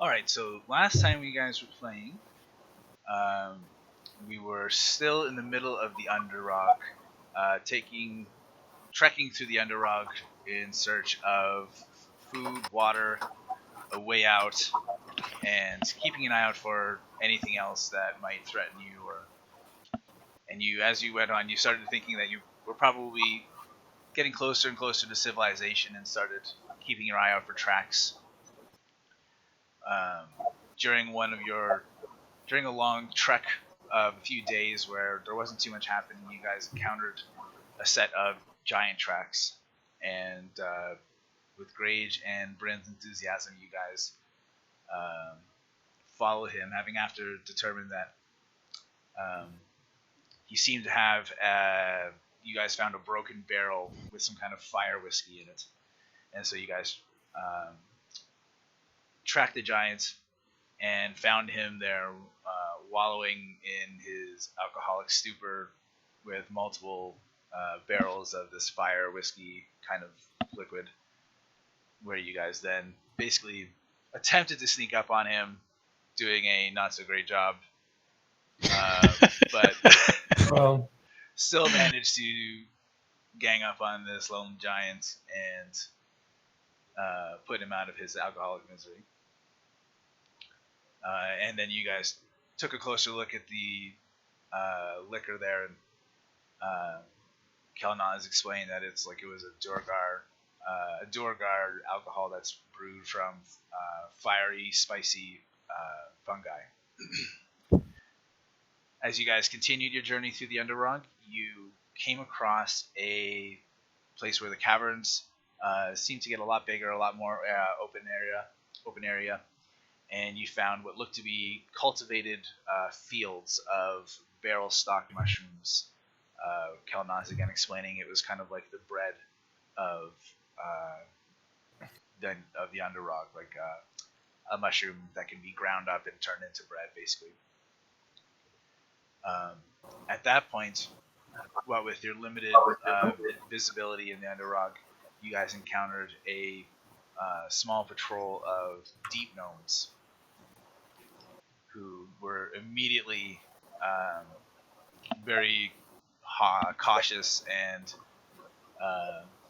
Alright, so last time you guys were playing, we were still in the middle of the Underrog, trekking through the Underrog in search of food, water, a way out, and keeping an eye out for anything else that might threaten you. And you, as you went on, you started thinking that you were probably getting closer and closer to civilization, and started keeping your eye out for tracks. During a long trek of a few days where there wasn't too much happening, you guys encountered a set of giant tracks, and with Grage and Brynn's enthusiasm, you guys follow him, having after determined that he seemed to have. You guys found a broken barrel with some kind of fire whiskey in it, and so you guys tracked the giant and found him there, wallowing in his alcoholic stupor with multiple barrels of this fire whiskey kind of liquid, where you guys then basically attempted to sneak up on him, doing a not so great job, but still managed to gang up on this lone giant and put him out of his alcoholic misery. And then you guys took a closer look at the liquor there, and Kelnozz explained that it was a Durgar alcohol that's brewed from fiery, spicy fungi. As you guys continued your journey through the Underrog, you came across a place where the caverns seemed to get a lot bigger, a lot more open area, and you found what looked to be cultivated fields of barrel-stalked mushrooms. Kelnozz again explaining it was kind of like the bread of the Underrog, like a mushroom that can be ground up and turned into bread, basically. At that point, with your limited visibility in the Underrog, you guys encountered a small patrol of deep gnomes, who were immediately very cautious and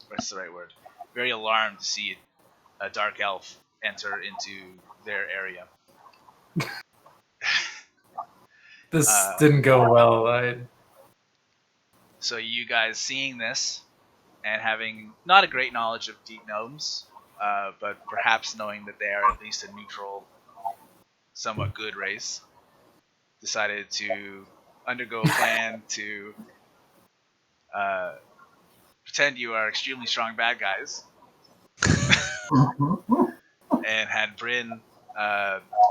what's the right word? Very alarmed to see a dark elf enter into their area. This didn't go well. So you guys seeing this and having not a great knowledge of deep gnomes, but perhaps knowing that they are at least a neutral, somewhat good race, decided to undergo a plan to pretend you are extremely strong bad guys, and had Brynn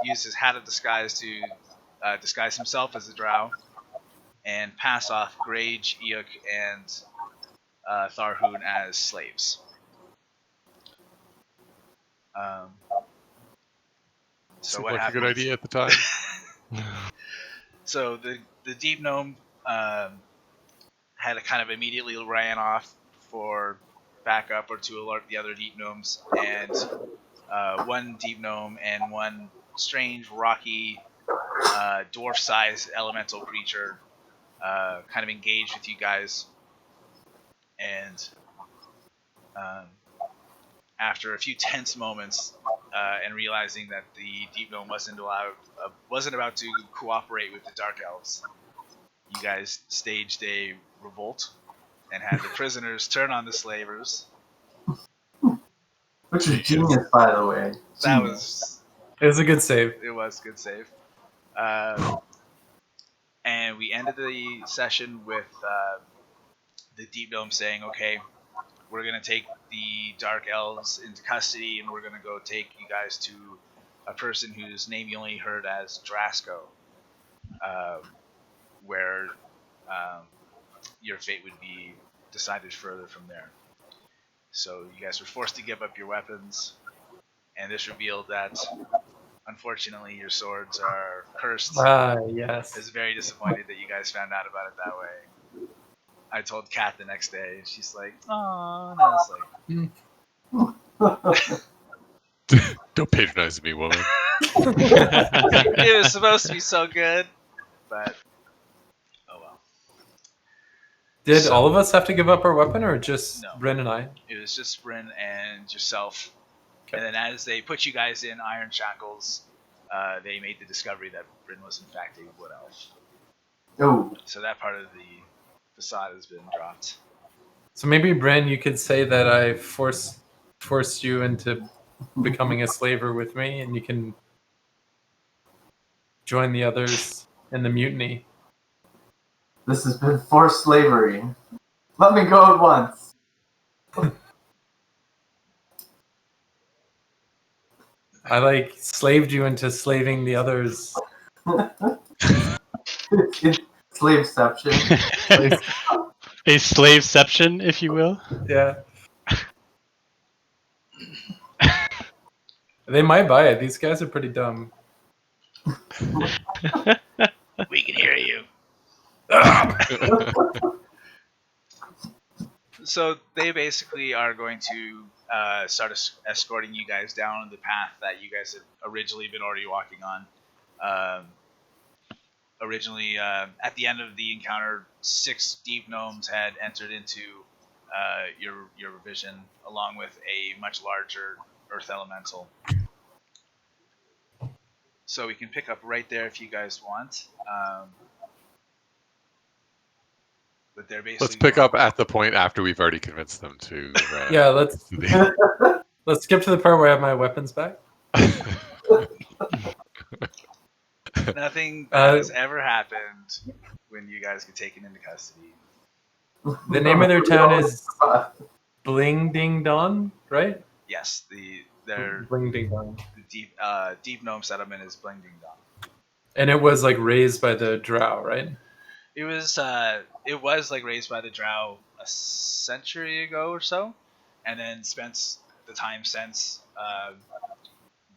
use his hat of disguise to disguise himself as a drow, and pass off Grage, Eikooc, and Tharhun as slaves. So what happened? A good idea at the time. So the deep gnome had a kind of immediately ran off for backup or to alert the other deep gnomes, and one deep gnome and one strange rocky dwarf-sized elemental creature kind of engaged with you guys, and after a few tense moments and realizing that the deep gnome wasn't about to cooperate with the dark elves, you guys staged a revolt and had the prisoners turn on the slavers. Which is genius, by the way. It was a good save. It was a good save. And we ended the session with the deep gnome saying, "Okay, we're gonna take the dark elves into custody, and we're gonna go take you guys to a person whose name you only heard as Drasco, where your fate would be decided further from there." So you guys were forced to give up your weapons, and this revealed that, unfortunately, your swords are cursed. Yes. I was very disappointed that you guys found out about it that way. I told Kat the next day, and she's like, "Aw," and I was like, Don't patronize me, woman. It was supposed to be so good, but oh well. Did So- all of us have to give up our weapon, or just No. Brynn and I? It was just Brynn and yourself. Okay. And then as they put you guys in iron shackles, they made the discovery that Brynn was in fact a wood elf. Oh, So that part of the facade has been dropped. So maybe Brynn, you could say that I forced you into becoming a slaver with me, and you can join the others in the mutiny. this has been forced slavery. Let me go at once. I like slaved you into slaving the others. Slaveception. A slaveception, if you will. Yeah. They might buy it. These guys are pretty dumb. We can hear you. So they basically are going to start escorting you guys down the path that you guys had originally been already walking on. Originally, at the end of the encounter, 6 deep gnomes had entered into your vision, along with a much larger earth elemental. So we can pick up right there if you guys want. But they're basically Let's pick up at the point after we've already convinced them to. Yeah, let's skip to the part where I have my weapons back. Nothing bad has ever happened when you guys get taken into custody. The name of their town is Bling Ding Don, right? Yes, their Bling Ding Don. the deep gnome settlement is Bling Ding Dong. And it was like raised by the drow, right? It was like raised by the drow a century ago or so, and then spent the time since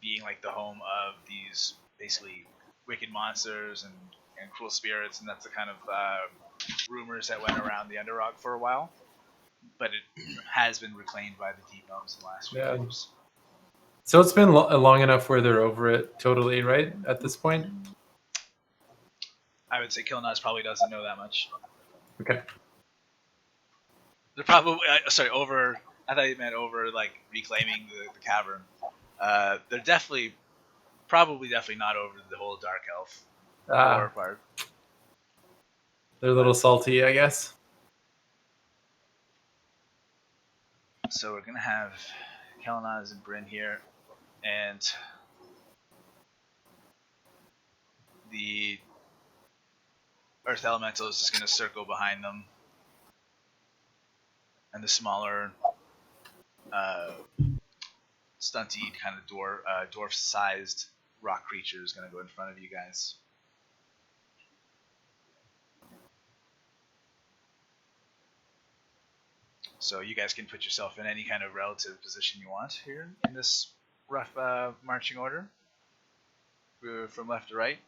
being like the home of these basically wicked monsters and cruel spirits, and that's the kind of rumors that went around the Underrock for a while. But it has been reclaimed by the deep gnomes in the last few years. So it's been long enough where they're over it totally, right? At this point? I would say Kelnozz probably doesn't know that much. Okay. They're probably over. I thought you meant over like reclaiming the cavern. They're definitely not over the whole dark elf lore part. They're a little salty, I guess. So we're gonna have Kelnozz and Brynn here, and the Earth Elemental is just gonna circle behind them, and the smaller, stunted kind of dwarf-sized rock creature is gonna go in front of you guys. So you guys can put yourself in any kind of relative position you want here in this rough marching order, from left to right.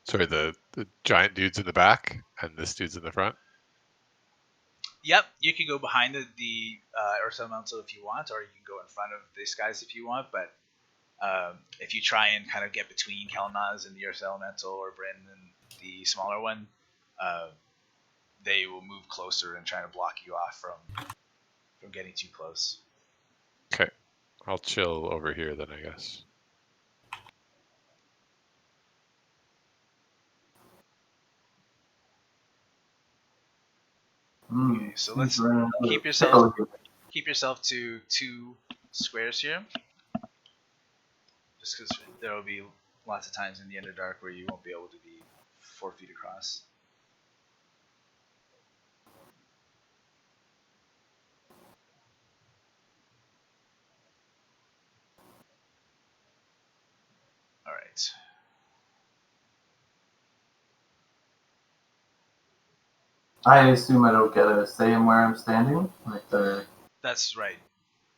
Sorry, the giant dude's in the back and this dude's in the front. Yep, you can go behind the Earth Elemental if you want, or you can go in front of these guys if you want. But if you try and kind of get between Kelnozz and the Earth Elemental, or Brynn and the smaller one, they will move closer and try to block you off from getting too close. Okay, I'll chill over here then, I guess. Okay, so let's keep yourself to 2 squares here, just because there will be lots of times in the Underdark where you won't be able to be 4 feet across. All right. I assume I don't get a say in where I'm standing. That's right.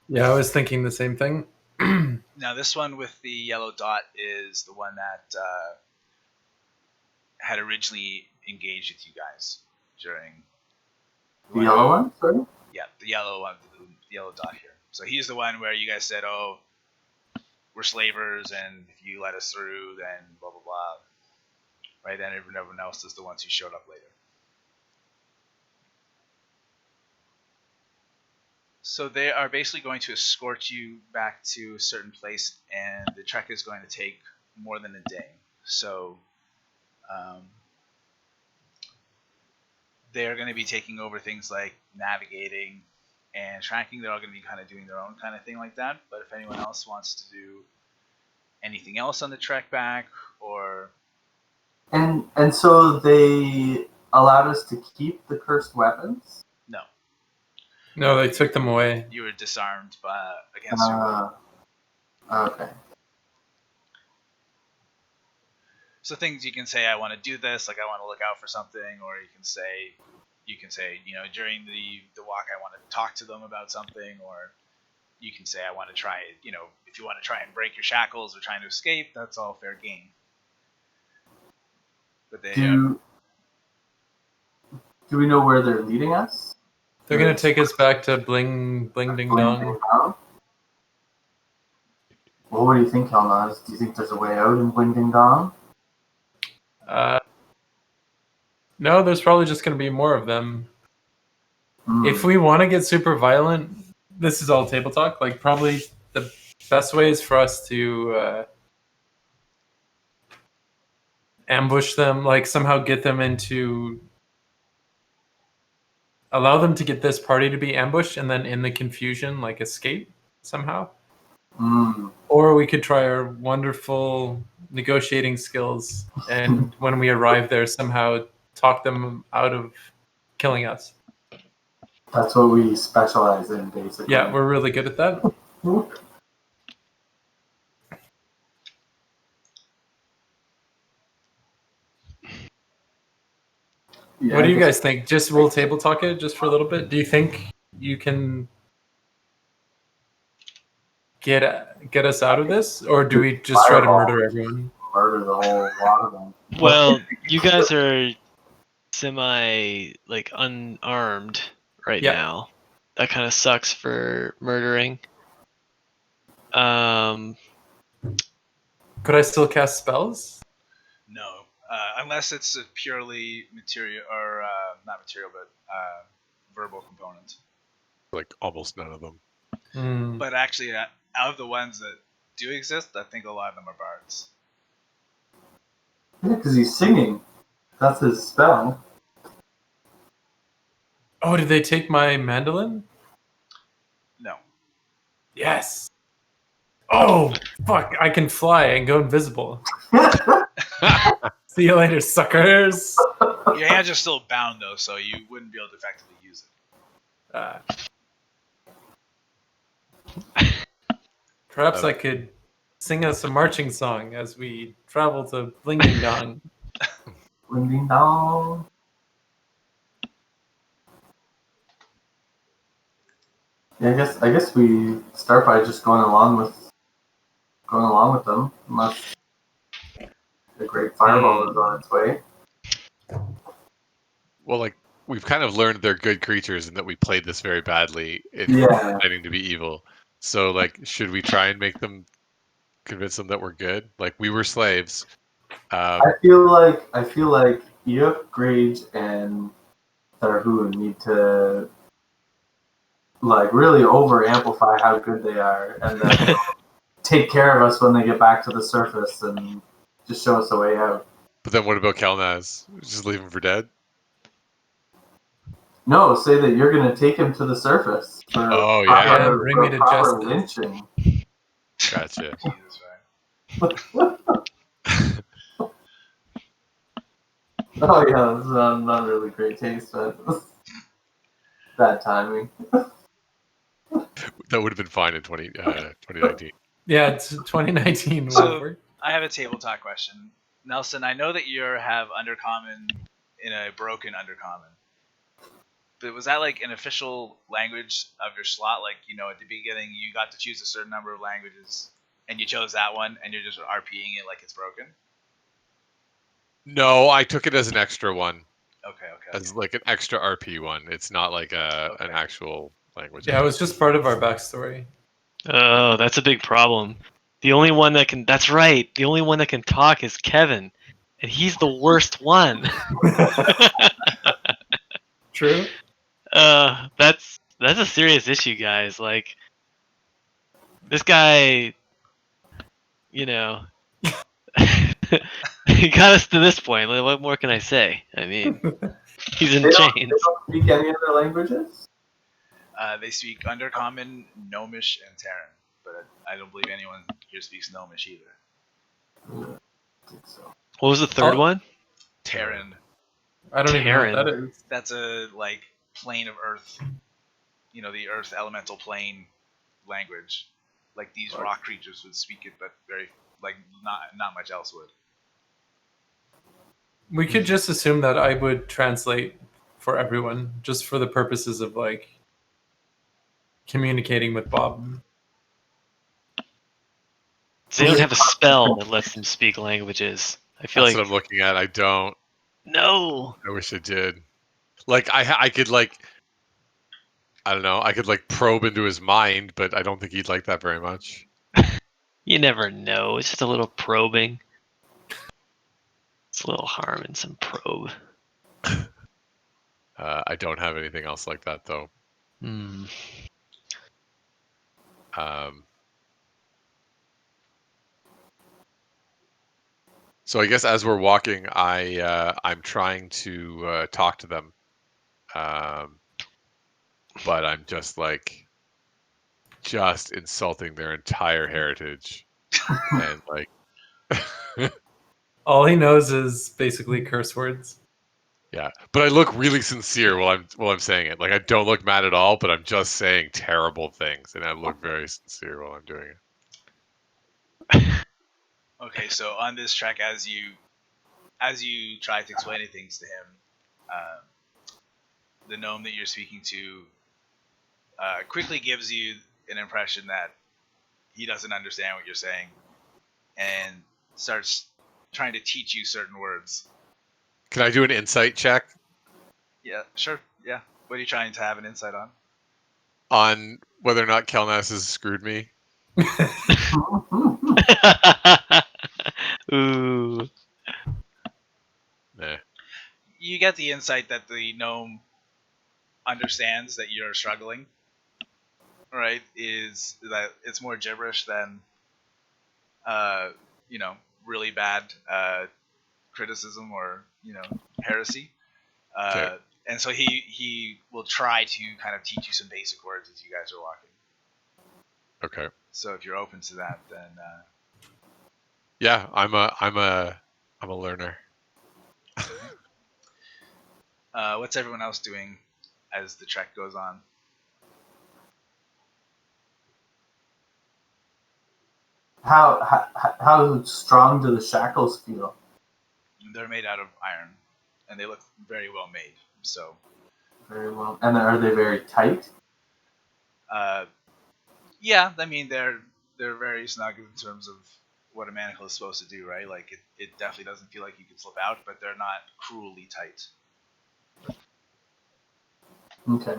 Yeah, I was thinking the same thing. Now this one with the yellow dot is the one that had originally engaged with you guys during The yellow one, sorry? Yeah, the yellow one, the yellow dot here. So he's the one where you guys said, "Oh, we're slavers, and if you let us through, then blah blah blah." Right? And everyone else is the ones who showed up later. So they are basically going to escort you back to a certain place, and the trek is going to take more than a day. So they're going to be taking over things like navigating and tracking. They're all going to be kind of doing their own kind of thing like that. But if anyone else wants to do anything else on the trek back, or And so they allowed us to keep the cursed weapons? no, No, they took them away. you were disarmed against your will. Okay. So things you can say, I want to do this, like I want to look out for something, or you can say, during the walk, I want to talk to them about something, or you can say, I want to try, if you want to try and break your shackles or trying to escape, that's all fair game. But they Do we know where they're leading us? They're gonna take us back to Bling Ding Dong. Well, what do you think, Kelnozz? Do you think there's a way out in Bling Ding Dong? No, there's probably just gonna be more of them. If we want to get super violent, this is all table talk. Like, probably the best way is for us to ambush them, like somehow get them allow them to get this party to be ambushed, and then in the confusion, like, escape somehow. Or we could try our wonderful negotiating skills, and when we arrive there, somehow talk them out of killing us. That's what we specialize in, basically. Yeah, we're really good at that. Yeah, What do you guys think? Just we'll table talk it just for a little bit. Do you think you can get us out of this, or do we just try to murder everyone? Murder the whole lot of them. Well, you guys are unarmed right now. That kind of sucks for murdering. Could I still cast spells? No, unless it's a purely material, or not material, but verbal component. Like almost none of them. But actually, out of the ones that do exist, I think a lot of them are bards. Yeah, because he's singing. That's his spell. Oh, did they take my mandolin? No. Yes. Oh, fuck. I can fly and go invisible. See you later, suckers. Your hands are still bound, though, so you wouldn't be able to effectively use it. Perhaps I could sing us a marching song as we travel to Bling Ding Dong. Bling Ding Dong. Yeah, I guess we start by just going along with them, unless the great fireball is on its way. Well, like, we've kind of learned they're good creatures and that we played this very badly in pretending to be evil. So, like, should we try and convince them that we're good? Like, we were slaves. I feel like Eikooc, Grage, and Tharhun need to really over amplify how good they are, and then take care of us when they get back to the surface and just show us a way out. But then what about Kelnozz? Just leave him for dead? No, say that you're going to take him to the surface. Bring me to justice. Lynching. Gotcha. Jesus, right? Oh yeah, that's not really great taste, but bad timing. That would have been fine in 2019. Yeah, it's 2019. So I have a table talk question. Nelson, I know that you have Undercommon in a broken Undercommon. was that like an official language of your slot? Like, at the beginning you got to choose a certain number of languages, and you chose that one, and you're just RPing it like it's broken? No, I took it as an extra one. Okay. As like an extra RP one. It's not like an actual language. Yeah, it was just part of our backstory. Oh, that's a big problem. The only one that can. That's right. The only one that can talk is Kevin, and he's the worst one. True. That's a serious issue, guys. Like, this guy, he got us to this point. Like, what more can I say? I mean, he's in They chains. don't speak any other languages? They speak Undercommon, Gnomish, and Terran, but I don't believe anyone here speaks Gnomish either. I think so. What was the third one? Terran. I don't even know what that Taden. is. That's a plane of Earth. The Earth elemental plane language. Like these rock creatures would speak it, but very not much else would. We could just assume that I would translate for everyone, just for the purposes of communicating with Bob. So they don't have a spell that lets them speak languages. I feel That's like what I'm looking at. I don't. no. I wish I did. Like I could I don't know. I could probe into his mind, but I don't think he'd like that very much. You never know. It's just a little probing. It's a little harm in some probe. I don't have anything else like that though. Hmm. So I guess as we're walking, I'm trying to talk to them, but I'm just insulting their entire heritage, and All he knows is basically curse words. yeah. But I look really sincere while I'm saying it. Like I don't look mad at all, but I'm just saying terrible things, and I look very sincere while I'm doing it. Okay, so on this track, as you try to explain things to him, the gnome that you're speaking to quickly gives you an impression that he doesn't understand what you're saying, and starts trying to teach you certain words. Can I do an insight check Yeah, sure. Yeah. What are you trying to have an insight on? on whether or not Kelnozz has screwed me? Ooh. Nah. You get the insight that the gnome understands that you're struggling. Right? Is that it's more gibberish than really bad criticism or heresy. Okay. And so he will try to kind of teach you some basic words as you guys are walking. Okay. So if you're open to that, then yeah, I'm a learner. what's everyone else doing as the trek goes on? How strong do the shackles feel? They're made out of iron, and they look very well made. So Very well. And are they very tight? yeah, I mean they're very snug in terms of what a manacle is supposed to do, right? Like it definitely doesn't feel like you can slip out, but they're not cruelly tight. Okay.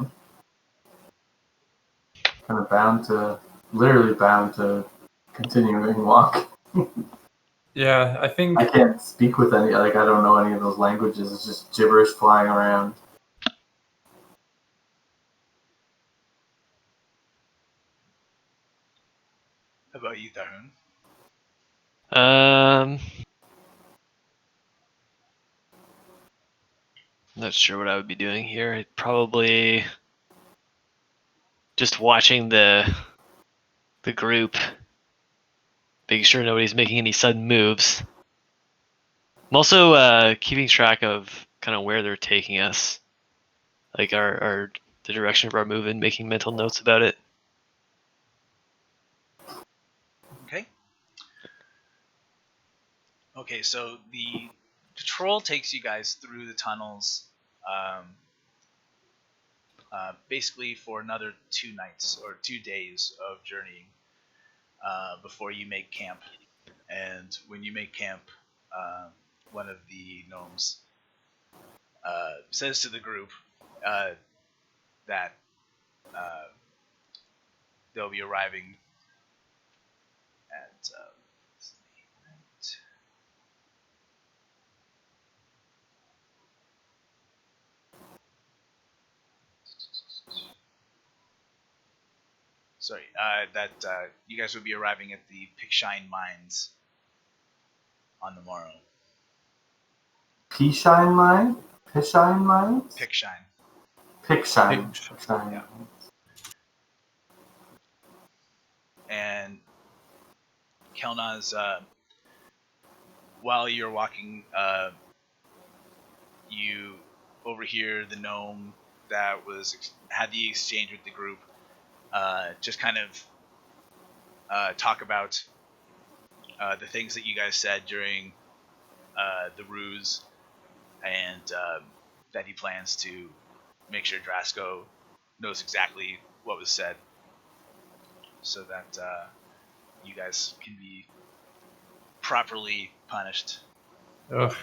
Kind of literally bound to continuing walk. Yeah, I think I can't speak with any, I don't know any of those languages. It's just gibberish flying around. How about you, Tharhun? Not sure what I would be doing here. I'd probably just watching the group, making sure nobody's making any sudden moves. I'm also keeping track of kind of where they're taking us, like the direction of our movement, making mental notes about it. Okay, so the patrol takes you guys through the tunnels basically for another 2 nights or 2 days of journeying before you make camp. And when you make camp, one of the gnomes says to the group that they'll be arriving at that you guys will be arriving at the Pickshine Mines on the morrow. Pishine Mine? Pishine Mines? Pickshine. Pickshine. Yeah. And Kelnozz, while you're walking, you overhear the gnome that had the exchange with the group just kind of talk about the things that you guys said during the ruse, and that he plans to make sure Drasko knows exactly what was said, so that you guys can be properly punished. Ugh.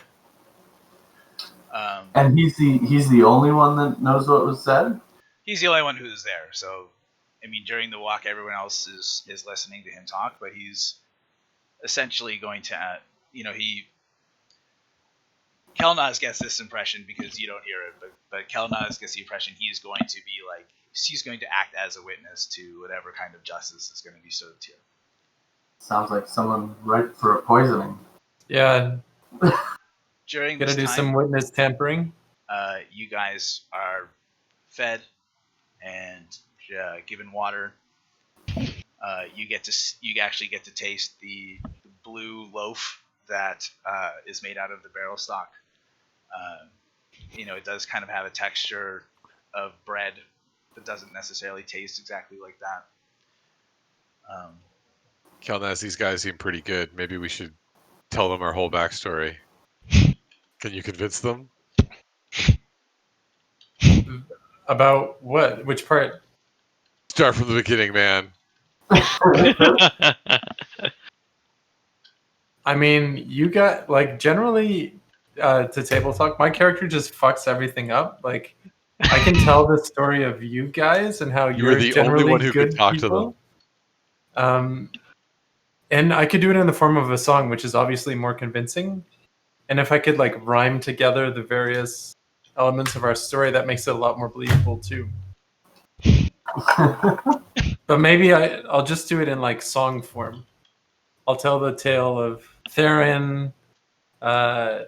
And he's the only one that knows what was said? He's the only one who's there, so I mean, during the walk, everyone else is listening to him talk, but he's essentially going to, Kelnozz gets this impression because you don't hear it, but Kelnozz gets the impression he's going to act as a witness to whatever kind of justice is going to be served here. Sounds like someone ripe for a poisoning. Yeah. During Gotta this do time, some witness tampering. You guys are fed and given water. You actually get to taste the blue loaf that is made out of the barrel stock. It does kind of have a texture of bread, but doesn't necessarily taste exactly like that. Kelnozz, these guys seem pretty good. Maybe we should tell them our whole backstory. Can you convince them? About what? Which part? Start from the beginning, man. I mean, you got, like, generally, to table talk, my character just fucks everything up. Like, I can tell the story of you guys and how You're you're the generally only one who good can talk people. to them. And I could do it in the form of a song, which is obviously more convincing. And if I could, like, rhyme together the various elements of our story, that makes it a lot more believable too. But maybe I'll just do it in, like, song form. I'll tell the tale of Tharhun,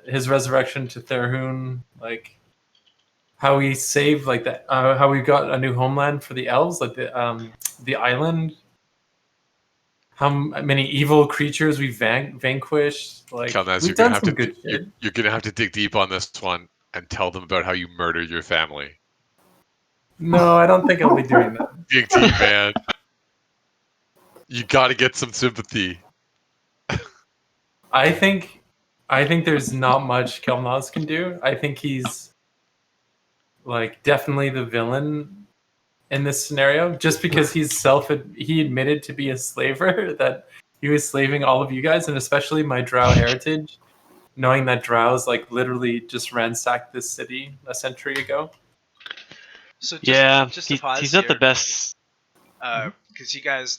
his resurrection to Tharhun, like how we saved, like how we got a new homeland for the elves, like the island. How many evil creatures we vanquished. Like, Kelnozz, we've done some good shit. You're gonna have to dig deep on this one and tell them about how you murdered your family. No, I don't think I'll be doing that. Dig deep, man. You gotta get some sympathy. I think there's not much Kelnozz can do. I think he's, like, definitely the villain in this scenario, just because he admitted to be a slaver, that he was slaving all of you guys, and especially my drow heritage, knowing that drows, like, literally just ransacked this city a century ago. So just to he's pause not the here, best. because you guys,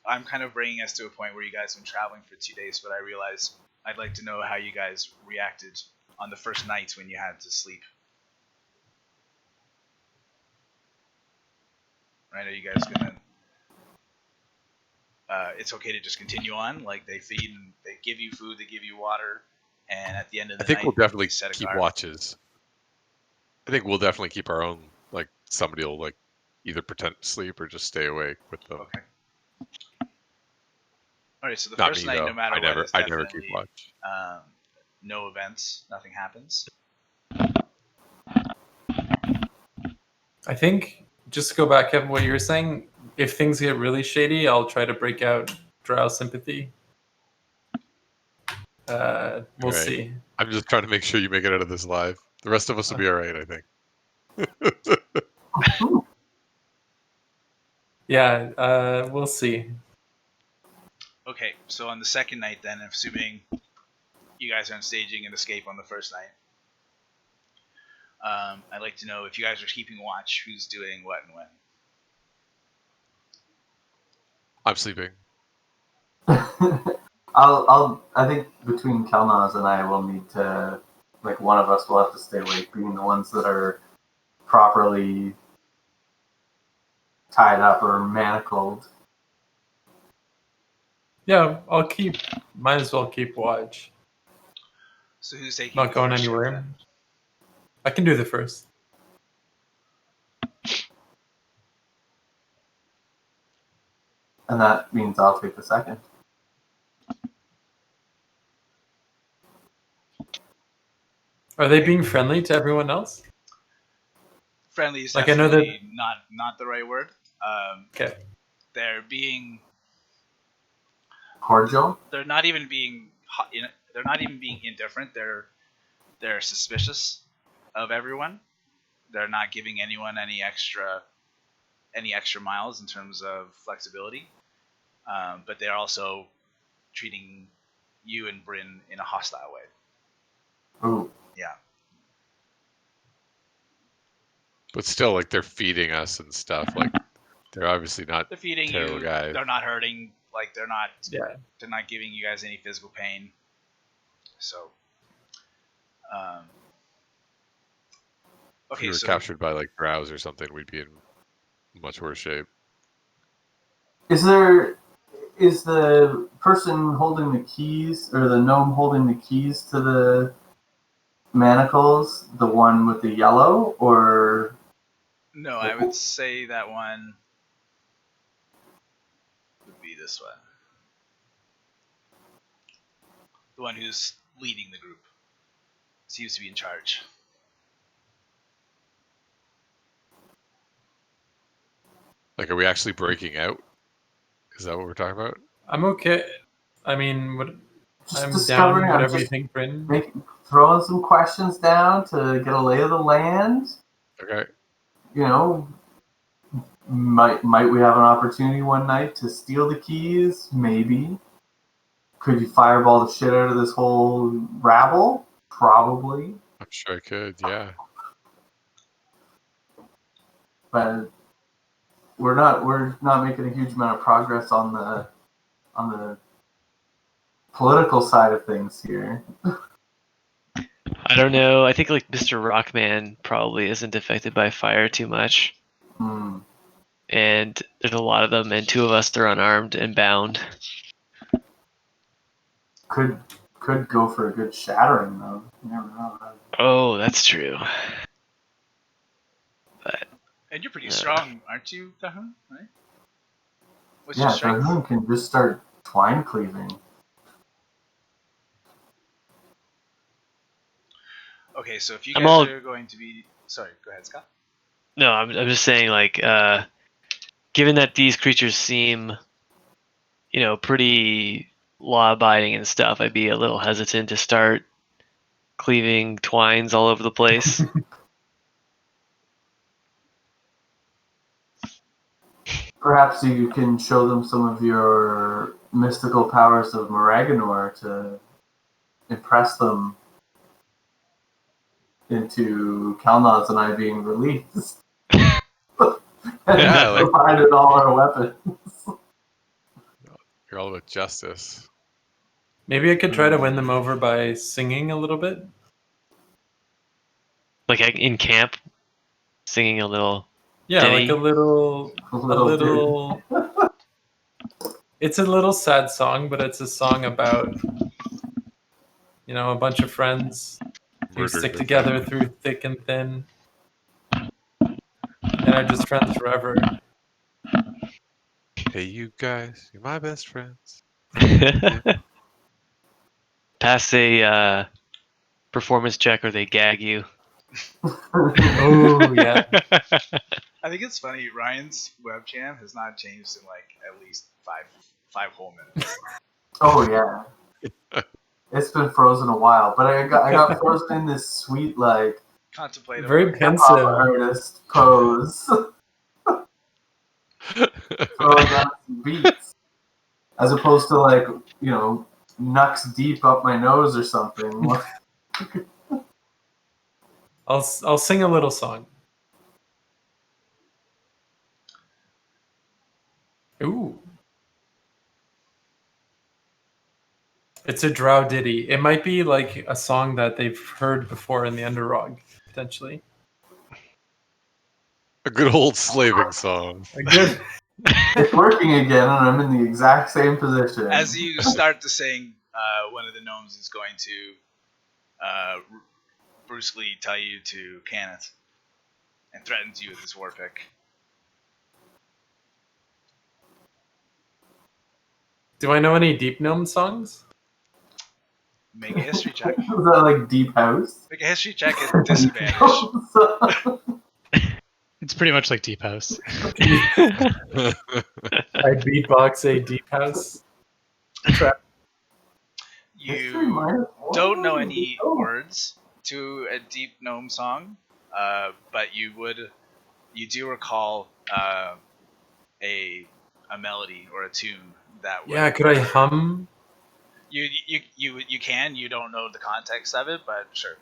I'm kind of bringing us to a point where you guys have been traveling for 2 days, but I realize I'd like to know how you guys reacted on the first night when you had to sleep. Right? Are you guys gonna? It's okay to just continue on. Like, they feed and they give you food, they give you water, and at the end of the night, I think we'll definitely you set a keep guard. watches. I think we'll definitely keep our own. Like, somebody will, like, either pretend to sleep or just stay awake with them. Okay. All right. So the Not first me, night, though. no matter I what, is never keep definitely watch. no events, nothing happens. I think, just to go back, Kevin, what you were saying, if things get really shady, I'll try to break out drow sympathy. We'll Right. see. I'm just trying to make sure you make it out of this live. The rest of us will be all right, I think. Yeah, we'll see. Okay, so on the second night, then, assuming you guys aren't staging an escape on the first night, I'd like to know if you guys are keeping watch, who's doing what and when. I'm sleeping. I think between Kelnozz and I will need to, like, one of us will have to stay awake, being the ones that are properly tied up or manacled. Yeah, might as well keep watch. So who's taking Not the going first shift, anywhere. then? I can do the first. And that means I'll take the second. Are they being friendly to everyone else? Friendly is Like, I know definitely not the right word. Okay. They're being Cordial? they're not even being indifferent. They're suspicious of everyone. They're not giving anyone any extra miles in terms of flexibility. But they're also treating you and Brynn in a hostile way. Ooh. Yeah. But still, like, they're feeding us and stuff. Like, they're obviously not They're feeding terrible you. guys. They're not hurting. Like they're not giving you guys any physical pain. So, If we were captured by like drows or something, we'd be in much worse shape. Is the person holding the keys, or the gnome holding the keys to the manacles, the one with the yellow, or? No, I would say that one would be this one. The one who's leading the group. Seems to be in charge. Like, are we actually breaking out? Is that what we're talking about? I'm okay. I mean, I'm Just down discovering, whatever you think, Brynn. Throwing some questions down to get a lay of the land. Okay. You know, might we have an opportunity one night to steal the keys? Maybe. Could you fireball the shit out of this whole rabble? Probably. I'm sure I could, yeah. But we're not making a huge amount of progress on the political side of things here. I don't know. I think like Mr. Rockman probably isn't affected by fire too much. And there's a lot of them, and two of us are unarmed and bound. Could go for a good shattering though. You never know. Oh, that's true. But and you're pretty strong, aren't you, Tharhun? Right? What's yeah, your strength? Dragoon can just start twine cleaving. Okay, so if you guys are going to be... Sorry, go ahead, Scott. No, I'm just saying, like, given that these creatures seem, pretty law-abiding and stuff, I'd be a little hesitant to start cleaving twines all over the place. Perhaps you can show them some of your mystical powers of Moraganor to impress them into Kelnozz and I being released. Yeah, like, provided all our weapons. You're all about justice. Maybe I could try to win them over by singing a little bit. Like in camp, singing a little. Yeah, ditty. like a little. It's a little sad song, but it's a song about, a bunch of friends who stick together through thick and thin, and are just friends forever. Hey, you guys, you're my best friends. Pass a performance check or they gag you. Oh, yeah. I think it's funny, Ryan's webcam has not changed in like at least five whole minutes. Oh yeah. It's been frozen a while, but I got frozen in this sweet, like, Contemplative. Very Hip-hop pensive. artist pose. Throwing down some beats. As opposed to, like, you know, Nux deep up my nose or something. I'll sing a little song. Ooh. It's a drow ditty. It might be like a song that they've heard before in the Underrog, potentially. A good old slaving song. A good. It's working again, and I'm in the exact same position. As you start to sing, one of the gnomes is going to brusquely tell you to can it, and threatens you with his war pick. Do I know any Deep Gnome songs? Make a history check. Is that like Deep House? Make a history check at disadvantage. It's pretty much like Deep House. I beatbox a Deep House track. You don't know any words to a deep gnome song, but you do recall a melody or a tune that would, Yeah, could I hum? you can. You don't know the context of it, but sure.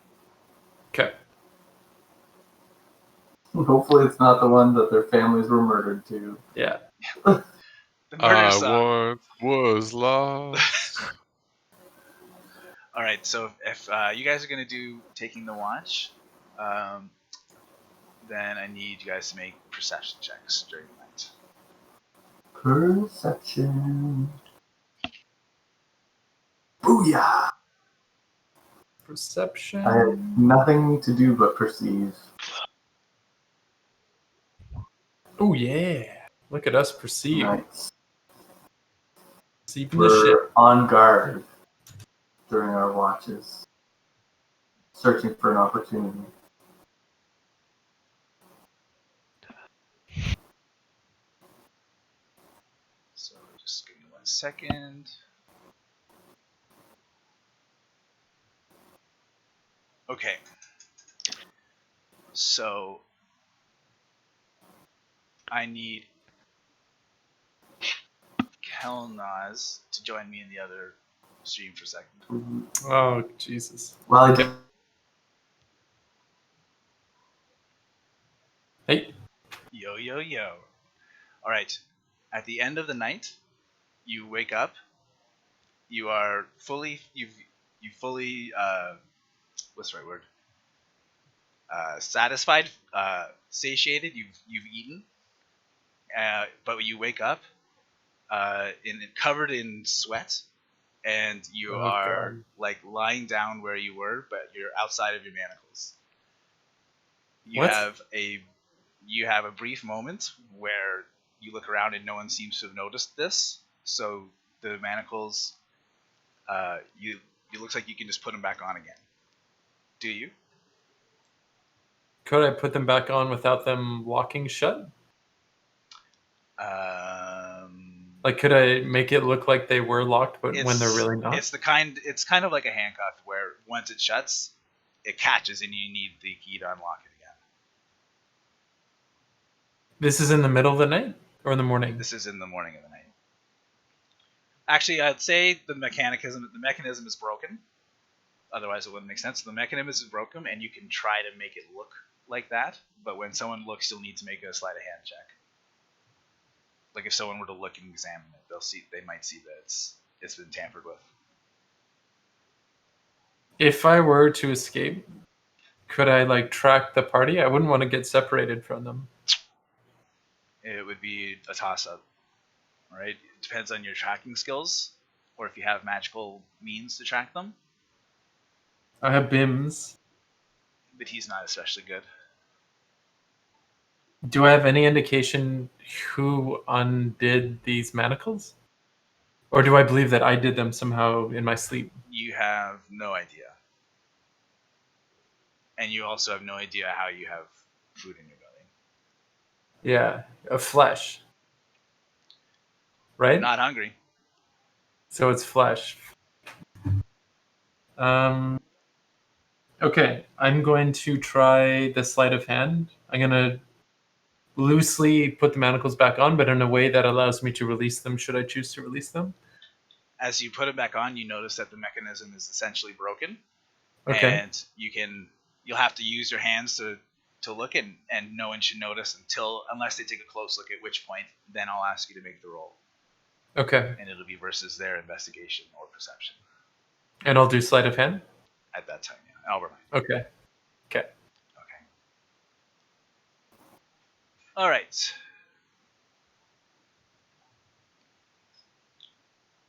Okay. Hopefully it's not the one that their families were murdered to. Yeah. The murder I song. once was lost. All right, so if you guys are gonna do taking the watch, then I need you guys to make perception checks during the night. Perception. Booyah! Perception. I have nothing to do but perceive. Oh yeah. Look at us perceive. Nice. Perceiving the shit. We're on guard during our watches, searching for an opportunity. So just give me 1 second. Okay. So I need Kelnozz to join me in the other stream for a second. Oh Jesus. Well, I did. Hey. Yo yo yo. All right. At the end of the night, you wake up. You are fully what's the right word? Satisfied, satiated. You've eaten, but you wake up covered in sweat, and you are God. like lying down where you were, but you're outside of your manacles. You What? have a brief moment where you look around and no one seems to have noticed this. So the manacles, it looks like you can just put them back on again. Do you? Could I put them back on without them locking shut? Like, could I make it look like they were locked, but when they're really not? It's kind of like a handcuff where once it shuts, it catches and you need the key to unlock it again. This is in the middle of the night or in the morning? This is in the morning of the night. Actually, I'd say the mechanism is broken. Otherwise, it wouldn't make sense. The mechanism is broken, and you can try to make it look like that. But when someone looks, you'll need to make a sleight of hand check. Like if someone were to look and examine it, they might see that it's been tampered with. If I were to escape, could I like track the party? I wouldn't want to get separated from them. It would be a toss-up. All right, it depends on your tracking skills, or if you have magical means to track them. I have BIMs. But he's not especially good. Do I have any indication who undid these manacles? Or do I believe that I did them somehow in my sleep? You have no idea. And you also have no idea how you have food in your belly. Yeah, of flesh. Right? Not hungry. So it's flesh. Okay, I'm going to try the sleight of hand. I'm going to loosely put the manacles back on, but in a way that allows me to release them should I choose to release them. As you put it back on, you notice that the mechanism is essentially broken, Okay. and you'll have to use your hands to look, and no one should notice unless they take a close look, at which point then I'll ask you to make the roll. Okay. And it'll be versus their investigation or perception. And I'll do sleight of hand? At that time, yeah. I'll remind you. Okay. Okay. Okay. All right.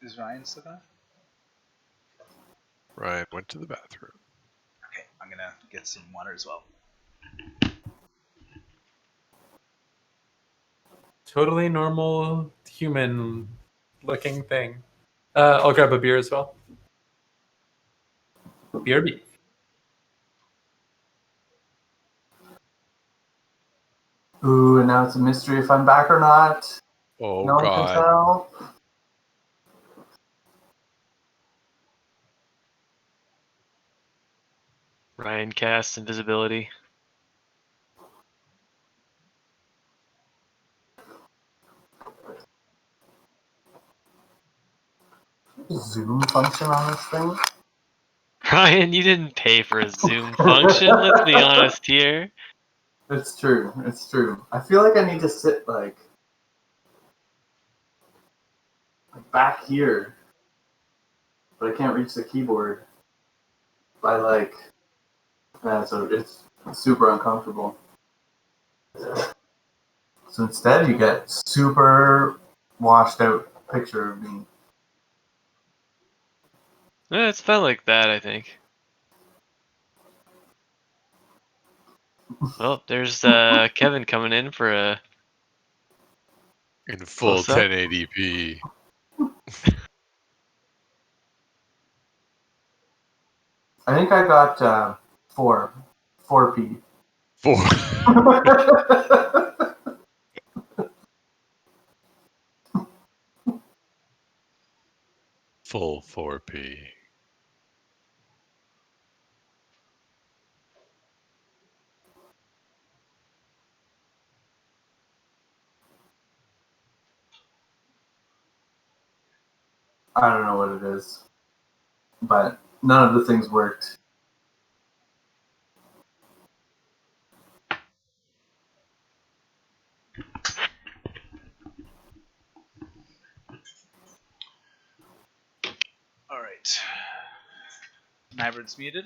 Is Ryan still gone? Ryan went to the bathroom. Okay, I'm gonna get some water as well. Totally normal human looking thing. I'll grab a beer as well. BRB. Ooh, and now it's a mystery if I'm back or not. Oh, No one can God. tell. Ryan casts invisibility. Zoom function on this thing? Ryan, you didn't pay for a Zoom function. Let's be honest here. It's true. It's true. I feel like I need to sit like back here, but I can't reach the keyboard by like. So it's super uncomfortable. So instead, you get super washed out picture of me. It's felt like that, I think. Well, there's Kevin coming in for a In full Close up. 1080p. I think I got 4p. 4. Full 4p. I don't know what it is, but none of the things worked. All right. Nybert's muted.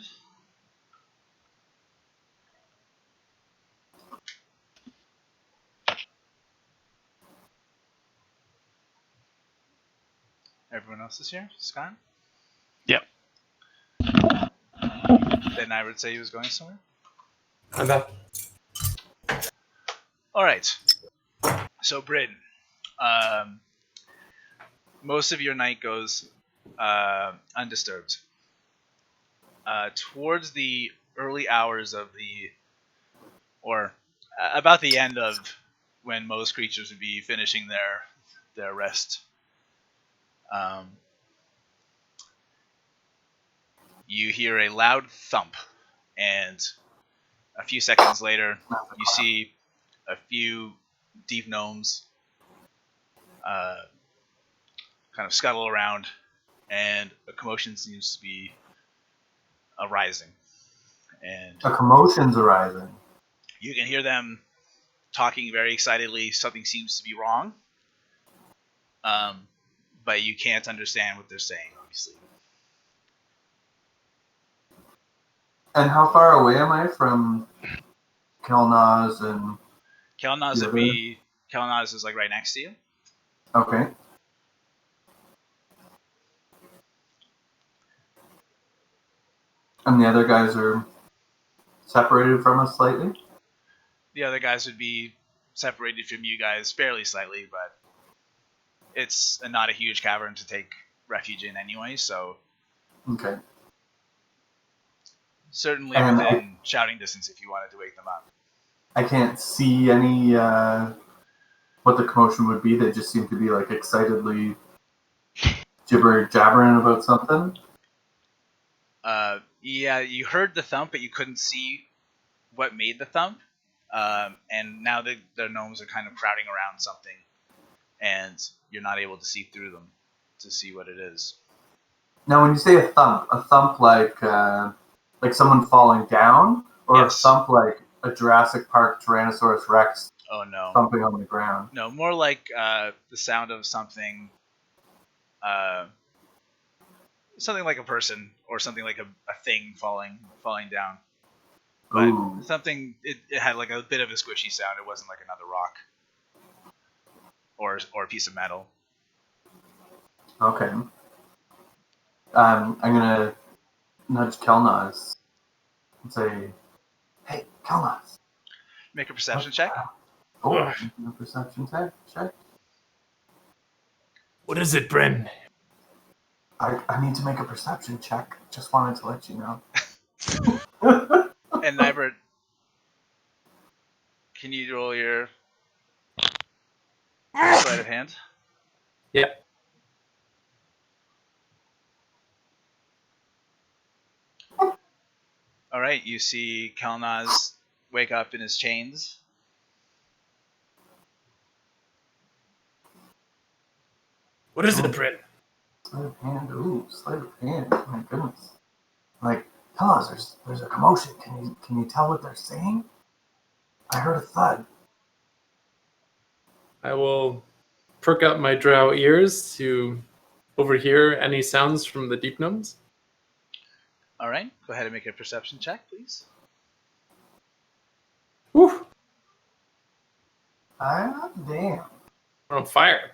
Everyone else is here? Scott? Yep. Did Nybert say he was going somewhere? I'm back. All right. So, Brynn, most of your night goes undisturbed. Towards the early hours of about the end of when most creatures would be finishing their rest, you hear a loud thump, and a few seconds later, you see a few deep gnomes kind of scuttle around, and a commotion seems to be arising. And A commotion's arising. you can hear them talking very excitedly. Something seems to be wrong, but you can't understand what they're saying, obviously. And how far away am I from Kelnozz and... Kelnozz is like right next to you. Okay. And the other guys are separated from us slightly? The other guys would be separated from you guys fairly slightly, but it's not a huge cavern to take refuge in anyway, so Okay. certainly And within shouting distance if you wanted to wake them up. I can't see any what the commotion would be. They just seem to be like excitedly jabbering about something. Yeah, you heard the thump, but you couldn't see what made the thump. And now the gnomes are kind of crowding around something, and you're not able to see through them to see what it is. Now, when you say a thump like someone falling down, or Yes. a thump like a Jurassic Park Tyrannosaurus Rex Oh no. thumping on the ground? No, more like the sound of something, something like a person or something like a thing falling down. But Ooh. something it had like a bit of a squishy sound. It wasn't like another rock or a piece of metal. Okay. I'm gonna nudge Kelnozz and say, "Hey, Kelnozz." Make a perception check. Oh, a perception check. What is it, Brynn? I need to make a perception check. Just wanted to let you know. And Nybert, can you roll your sleight of hand? Yeah. All right, you see Kelnozz wake up in his chains. What is it, Brynn? Sleight of hand. Ooh, sleight of hand. My goodness. Like, Kelnozz, there's a commotion. Can you tell what they're saying? I heard a thud. I will perk up my drow ears to overhear any sounds from the deep gnomes. All right, go ahead and make a perception check, please. Whew, Ah, damn. we're on fire.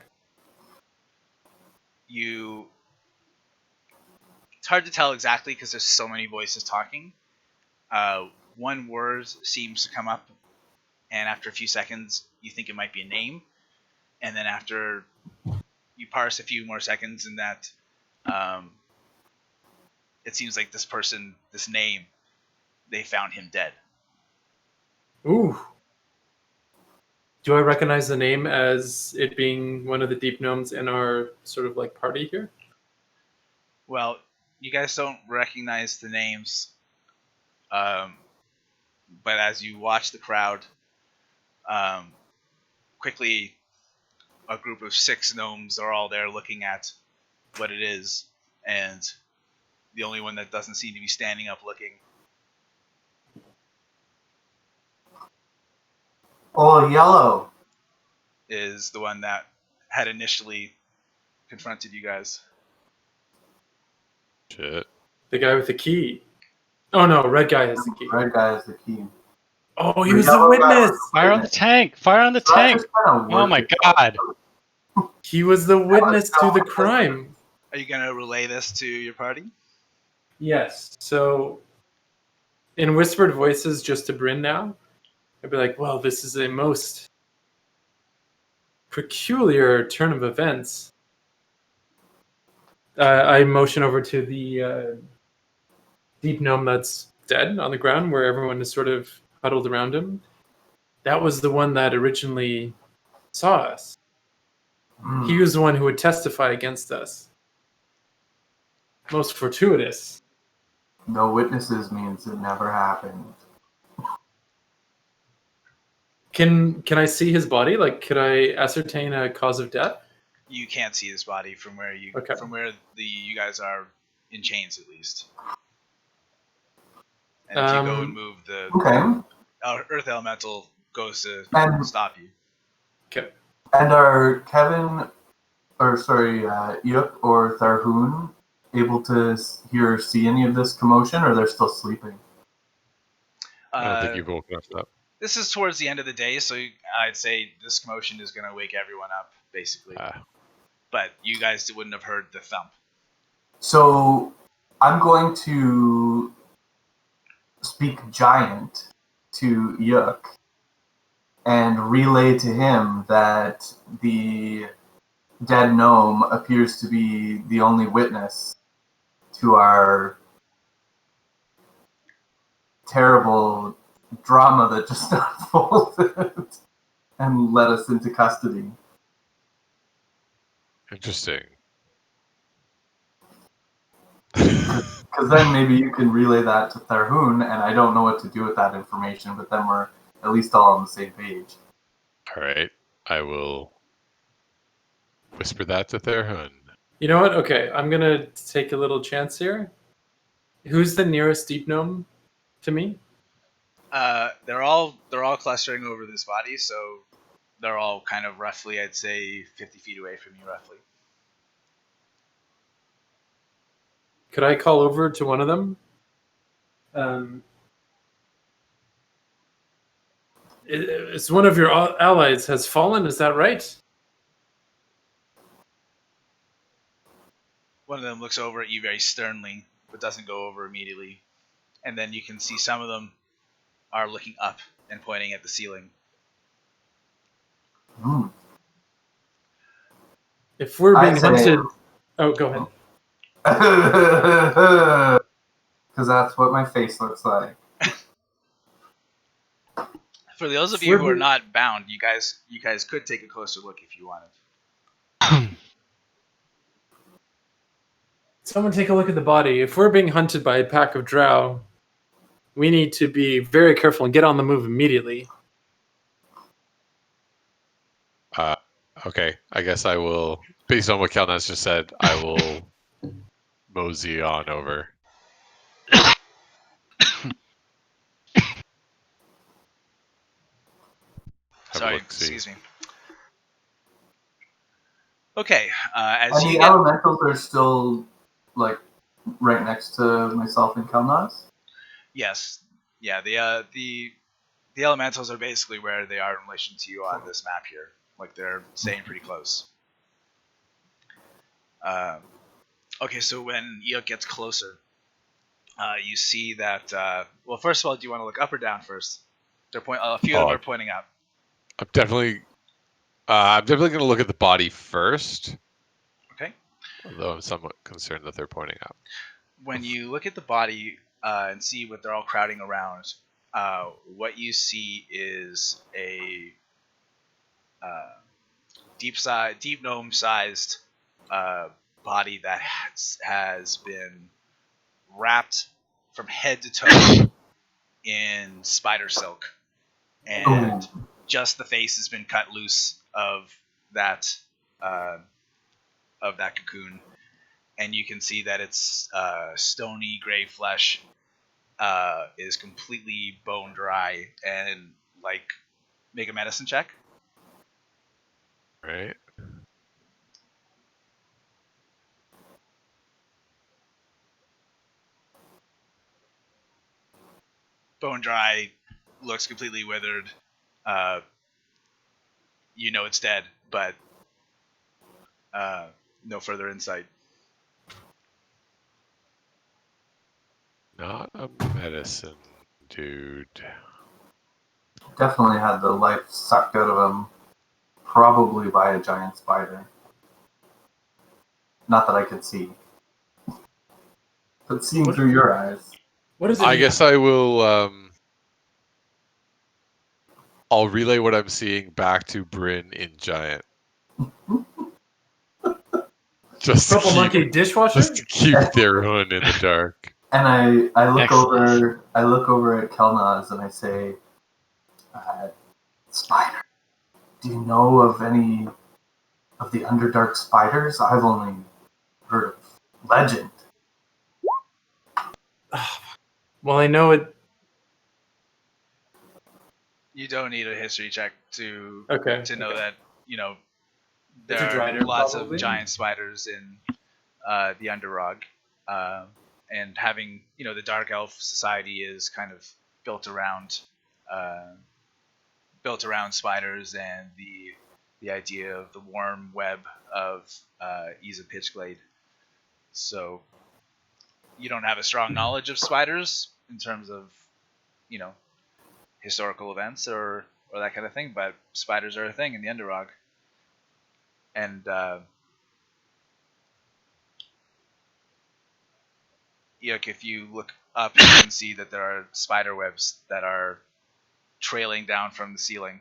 It's hard to tell exactly because there's so many voices talking. One word seems to come up, and after a few seconds, you think it might be a name, and then after you parse a few more seconds, and that it seems like this person, this name, they found him dead. Ooh. Do I recognize the name as it being one of the deep gnomes in our sort of like party here? Well, you guys don't recognize the names, but as you watch the crowd, quickly a group of 6 gnomes are all there looking at what it is, and the only one that doesn't seem to be standing up looking Oh, yellow. is the one that had initially confronted you guys. Shit. The guy with the key. Oh no, red guy has the key. Red guy is the key. Oh, he The was the yellow guy witness. was Fire on the tank! Fire on the So that tank! just kinda Oh my worked. god! He was the witness to the crime. Are you going to relay this to your party? Yes. So, in whispered voices, just to Brynn now, I'd be like, well, this is a most peculiar turn of events. I motion over to the deep gnome that's dead on the ground, where everyone is sort of huddled around him. That was the one that originally saw us. Mm. He was the one who would testify against us. Most fortuitous. No witnesses means it never happened. Can I see his body? Like, could I ascertain a cause of death? You can't see his body from where you you guys are in chains, at least. And if you go and move, the Okay. Earth Elemental goes to And- stop you. Okay. And are Eikooc or Tharhun able to hear or see any of this commotion, or they're still sleeping? I don't think you've woken us up. This is towards the end of the day, so I'd say this commotion is going to wake everyone up, basically. But you guys wouldn't have heard the thump. So I'm going to speak giant to Eikooc and relay to him that the dead gnome appears to be the only witness to our terrible drama that just unfolded and led us into custody. Interesting. Because Because then maybe you can relay that to Tharhun, and I don't know what to do with that information, but then we're at least all on the same page. All right, I will whisper that to Tharhun. You know what? Okay, I'm gonna take a little chance here. Who's the nearest deep gnome to me? They're all clustering over this body, so they're all kind of roughly, I'd say, 50 feet away from you, roughly. Could I call over to one of them? It's one of your allies has fallen. Is that right? One of them looks over at you very sternly, but doesn't go over immediately. And then you can see some of them are looking up and pointing at the ceiling. If we're being hunted... Oh, go ahead. Because that's what my face looks like. For those of you who are not bound, you guys could take a closer look if you wanted. Someone take a look at the body. If we're being hunted by a pack of drow, we need to be very careful and get on the move immediately. Okay, I guess I will, based on what Kelnozz just said, I will mosey on over. Sorry, excuse me. Okay, as and you the elementals are still, like, right next to myself and Kelnozz? Yes. Yeah, the elementals are basically where they are in relation to you on this map here. Like, they're staying pretty close. Okay, so when Eikooc gets closer, you see that... well, first of all, do you want to look up or down first? A few of them are pointing up. I'm definitely going to look at the body first. Okay. Although I'm somewhat concerned that they're pointing up. When you look at the body and see what they're all crowding around, what you see is a deep gnome-sized body that has been wrapped from head to toe in spider silk, and just the face has been cut loose of that cocoon, and you can see that its stony gray flesh is completely bone dry. And make a medicine check. Right. Bone dry, looks completely withered. You know it's dead, but no further insight. Not a medicine, dude. Definitely had the life sucked out of him, probably by a giant spider. Not that I could see. But seeing through your eyes. What is it? I guess I will... I'll relay what I'm seeing back to Brynn in Giant. Purple monkey dishwasher? Just to keep Tharhun in the dark. And I look Excellent. over at Kelnozz and I say, Spider, do you know of any of the Underdark spiders? I've only heard of legend. Well, I know it. You don't need a history check to know that, It's a there are drider, lots probably. of giant spiders in the Underrog. And having, the Dark Elf Society is kind of built around spiders and the idea of the warm web of Isa Pitchglade. So you don't have a strong knowledge of spiders in terms of, historical events or that kind of thing, but spiders are a thing in the Underrog. And if you look up, you can see that there are spider webs that are trailing down from the ceiling.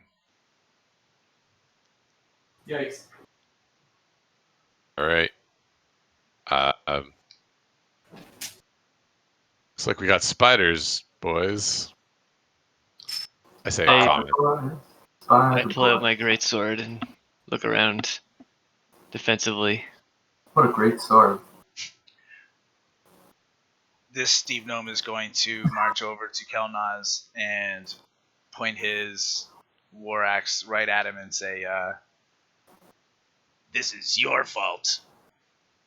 Yikes. All right. like we got spiders, boys. I say Hey. common. I pull out my greatsword and look around defensively. What a great sword. This Steve Gnome is going to march over to Kelnozz and point his war axe right at him and say, "This is your fault.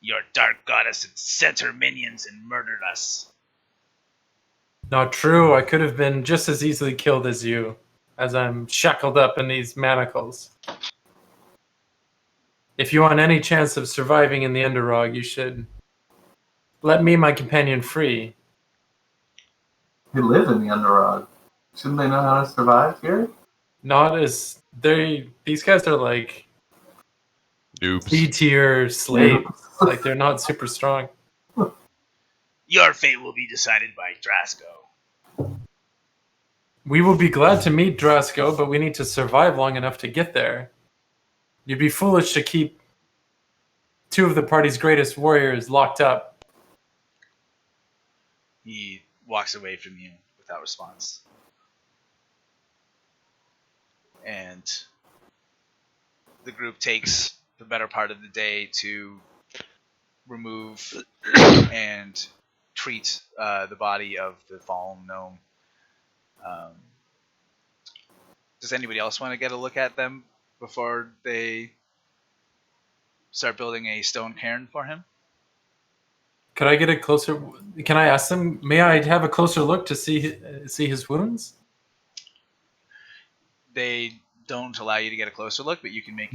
Your dark goddess had sent her minions and murdered us." Not true. I could have been just as easily killed as you, as I'm shackled up in these manacles. If you want any chance of surviving in the Underrog, you should let me and my companion free. They live in the Underrog. Shouldn't they know how to survive here? Not as these guys are like Noobs. B-tier slaves. Like they're not super strong. Your fate will be decided by Drasco. We will be glad to meet Drasco, but we need to survive long enough to get there. You'd be foolish to keep two of the party's greatest warriors locked up. He walks away from you without response. And the group takes the better part of the day to remove and treat the body of the fallen gnome. Does anybody else want to get a look at them before they start building a stone cairn for him? Could I get a closer? Can I ask them? May I have a closer look to see his wounds? They don't allow you to get a closer look, but you can make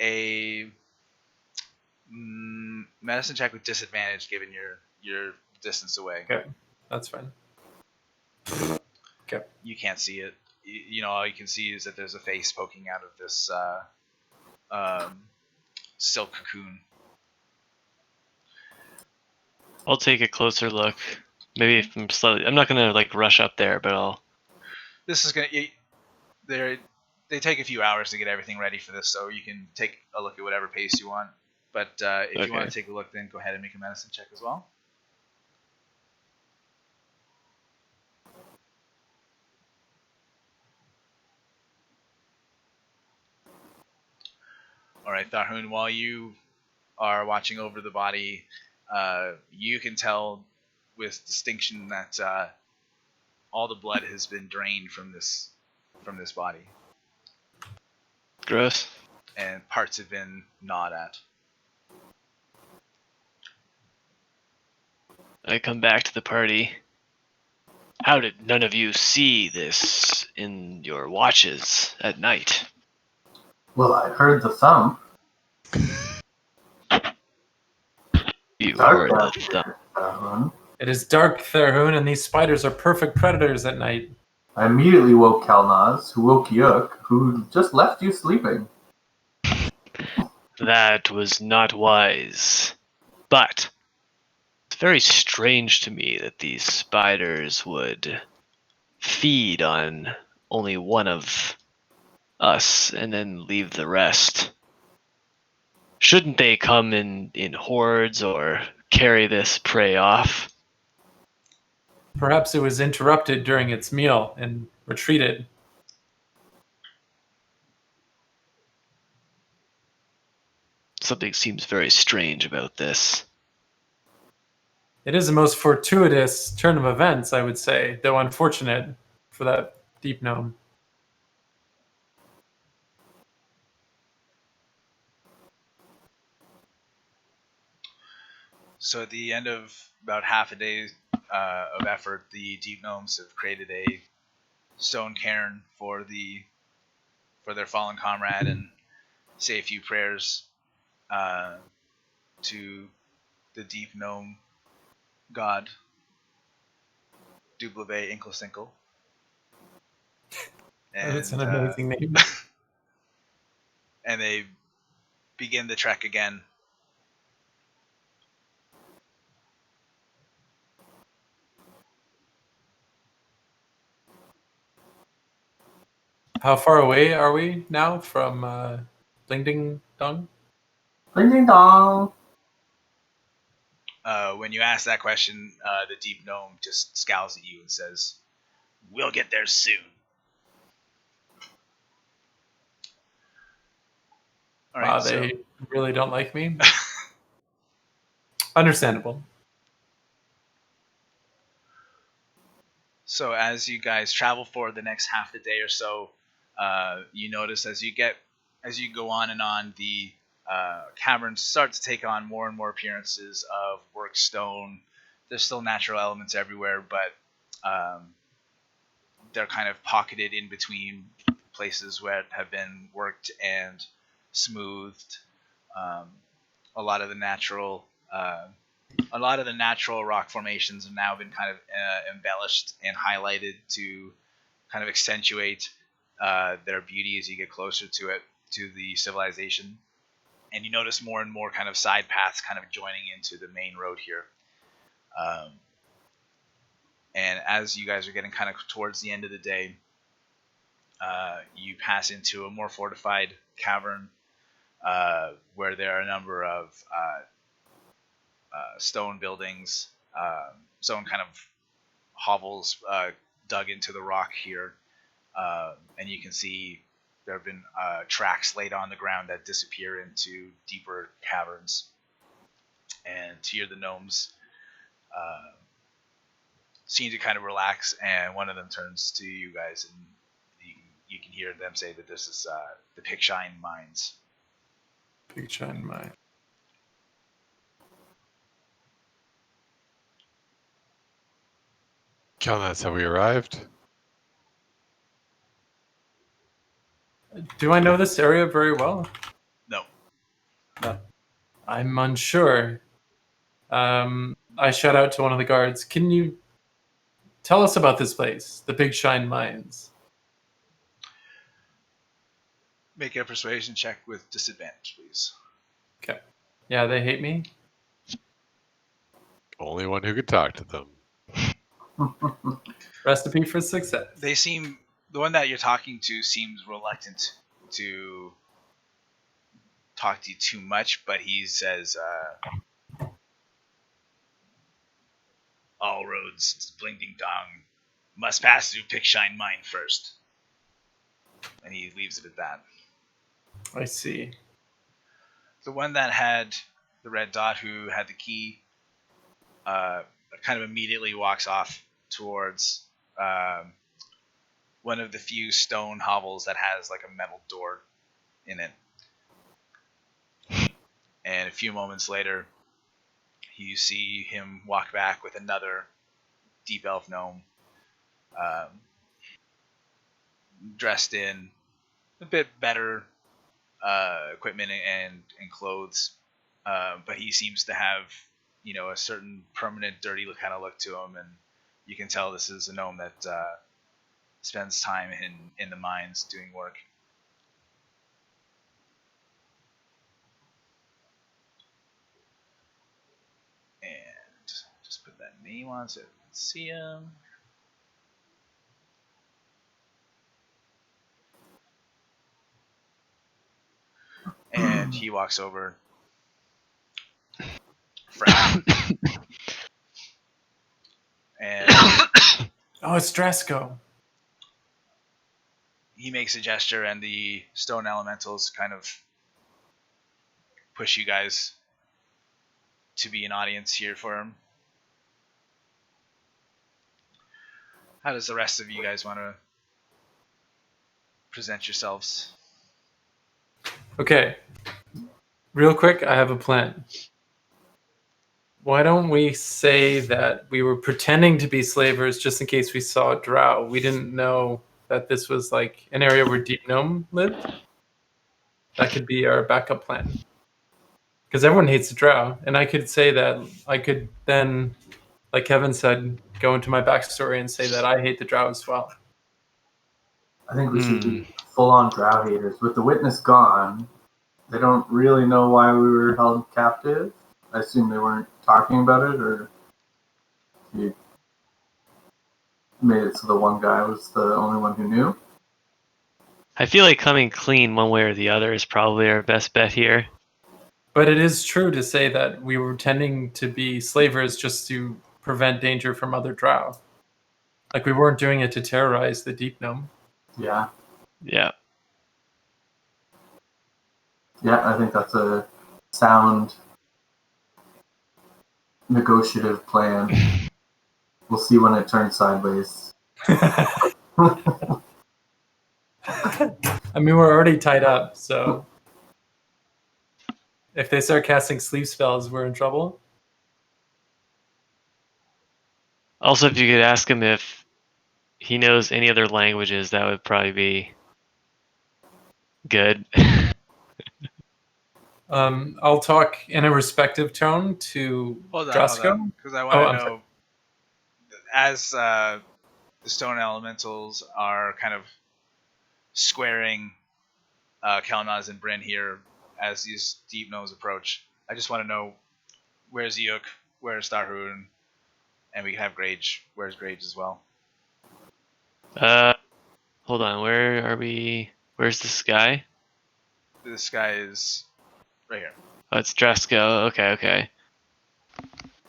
a medicine check with disadvantage given your distance away. Okay, that's fine. Okay. You can't see it. You know, all you can see is that there's a face poking out of this silk cocoon. I'll take a closer look. Maybe if I'm not gonna like rush up there, but I'll. This is they take a few hours to get everything ready for this, so you can take a look at whatever pace you want. But if you want to take a look, then go ahead and make a medicine check as well. All right, Tharhun, while you are watching over the body, you can tell with distinction that all the blood has been drained from this body. Gross. And parts have been gnawed at. I come back to the party. How did none of you see this in your watches at night? Well, I heard the thump. You Dark heard out the here, Tharhun. It is dark, Tharhun, and these spiders are perfect predators at night. I immediately woke Kelnozz, who woke Eikooc, who just left you sleeping. That was not wise. But it's very strange to me that these spiders would feed on only one of us and then leave the rest. Shouldn't they come in hordes or carry this prey off? Perhaps it was interrupted during its meal and retreated. Something seems very strange about this. It is the most fortuitous turn of events, I would say, though unfortunate for that deep gnome. So at the end of about half a day of effort, the deep gnomes have created a stone cairn for their fallen comrade and say a few prayers to the deep gnome god Dublave Inklesinkle. That's an amazing name. And they begin the trek again. How far away are we now from Ding Ding Dong? Ding ding dong. When you ask that question, the deep gnome just scowls at you and says, "We'll get there soon." All right, Wow, they really don't like me. Understandable. So as you guys travel for the next half a day or so, you notice as you go on and on, the caverns start to take on more and more appearances of worked stone. There's still natural elements everywhere, but they're kind of pocketed in between places where it have been worked and smoothed. A lot of the natural rock formations have now been kind of embellished and highlighted to kind of accentuate their beauty as you get closer to the civilization. And you notice more and more kind of side paths kind of joining into the main road here. And as you guys are getting kind of towards the end of the day, you pass into a more fortified cavern where there are a number of stone buildings, stone kind of hovels dug into the rock here. And you can see there have been tracks laid on the ground that disappear into deeper caverns. And here the gnomes seem to kind of relax, and one of them turns to you guys, and you can hear them say that this is the Pickshine Mines. Pickshine Mine. Kelnozz, have we arrived? Do I know this area very well? No. I'm unsure. I shout out to one of the guards. Can you tell us about this place, the Pickshine Mines? Make a persuasion check with disadvantage, please. Okay. Yeah, they hate me. Only one who could talk to them. Recipe for success. The one that you're talking to seems reluctant to talk to you too much, but he says, all roads, bling ding dong, must pass through Pickshine Mine first. And he leaves it at that. I see. The one that had the red dot, who had the key, kind of immediately walks off towards one of the few stone hovels that has like a metal door in it. And a few moments later, you see him walk back with another deep elf gnome, dressed in a bit better equipment and clothes, but he seems to have, a certain permanent dirty kind of look to him, and you can tell this is a gnome that spends time in the mines doing work. And just put that name on so you can see him. And he walks over. And oh, it's Dresco. He makes a gesture, and the stone elementals kind of push you guys to be an audience here for him. How does the rest of you guys want to present yourselves? Okay. Real quick, I have a plan. Why don't we say that we were pretending to be slavers just in case we saw a drow? We didn't know that this was like an area where Deep Gnome lived. That could be our backup plan. Because everyone hates a drow. And I could say that I could then, like Kevin said, go into my backstory and say that I hate the drow as well. I think we should be full-on drow haters. With the witness gone, they don't really know why we were held captive. I assume they weren't talking about it, or you made it so the one guy was the only one who knew. I feel like coming clean one way or the other is probably our best bet here. But it is true to say that we were tending to be slavers just to prevent danger from other drow. Like, we weren't doing it to terrorize the deep gnome. Yeah. Yeah. Yeah, I think that's a sound negotiative plan. We'll see when it turns sideways. I mean, we're already tied up, so if they start casting sleep spells, we're in trouble. Also, if you could ask him if he knows any other languages, that would probably be good. I'll talk in a respective tone to Hold Drasko. on, because I want to I'm know, as the stone elementals are kind of squaring Kelnozz and Brynn here as these deep gnomes approach. I just want to know, where's Eikooc, where's Tharhun, and we can have Grage. Where's Grage as well? Hold on, where are we? Where's this guy? This guy is right here. Oh, it's Drasko. Okay.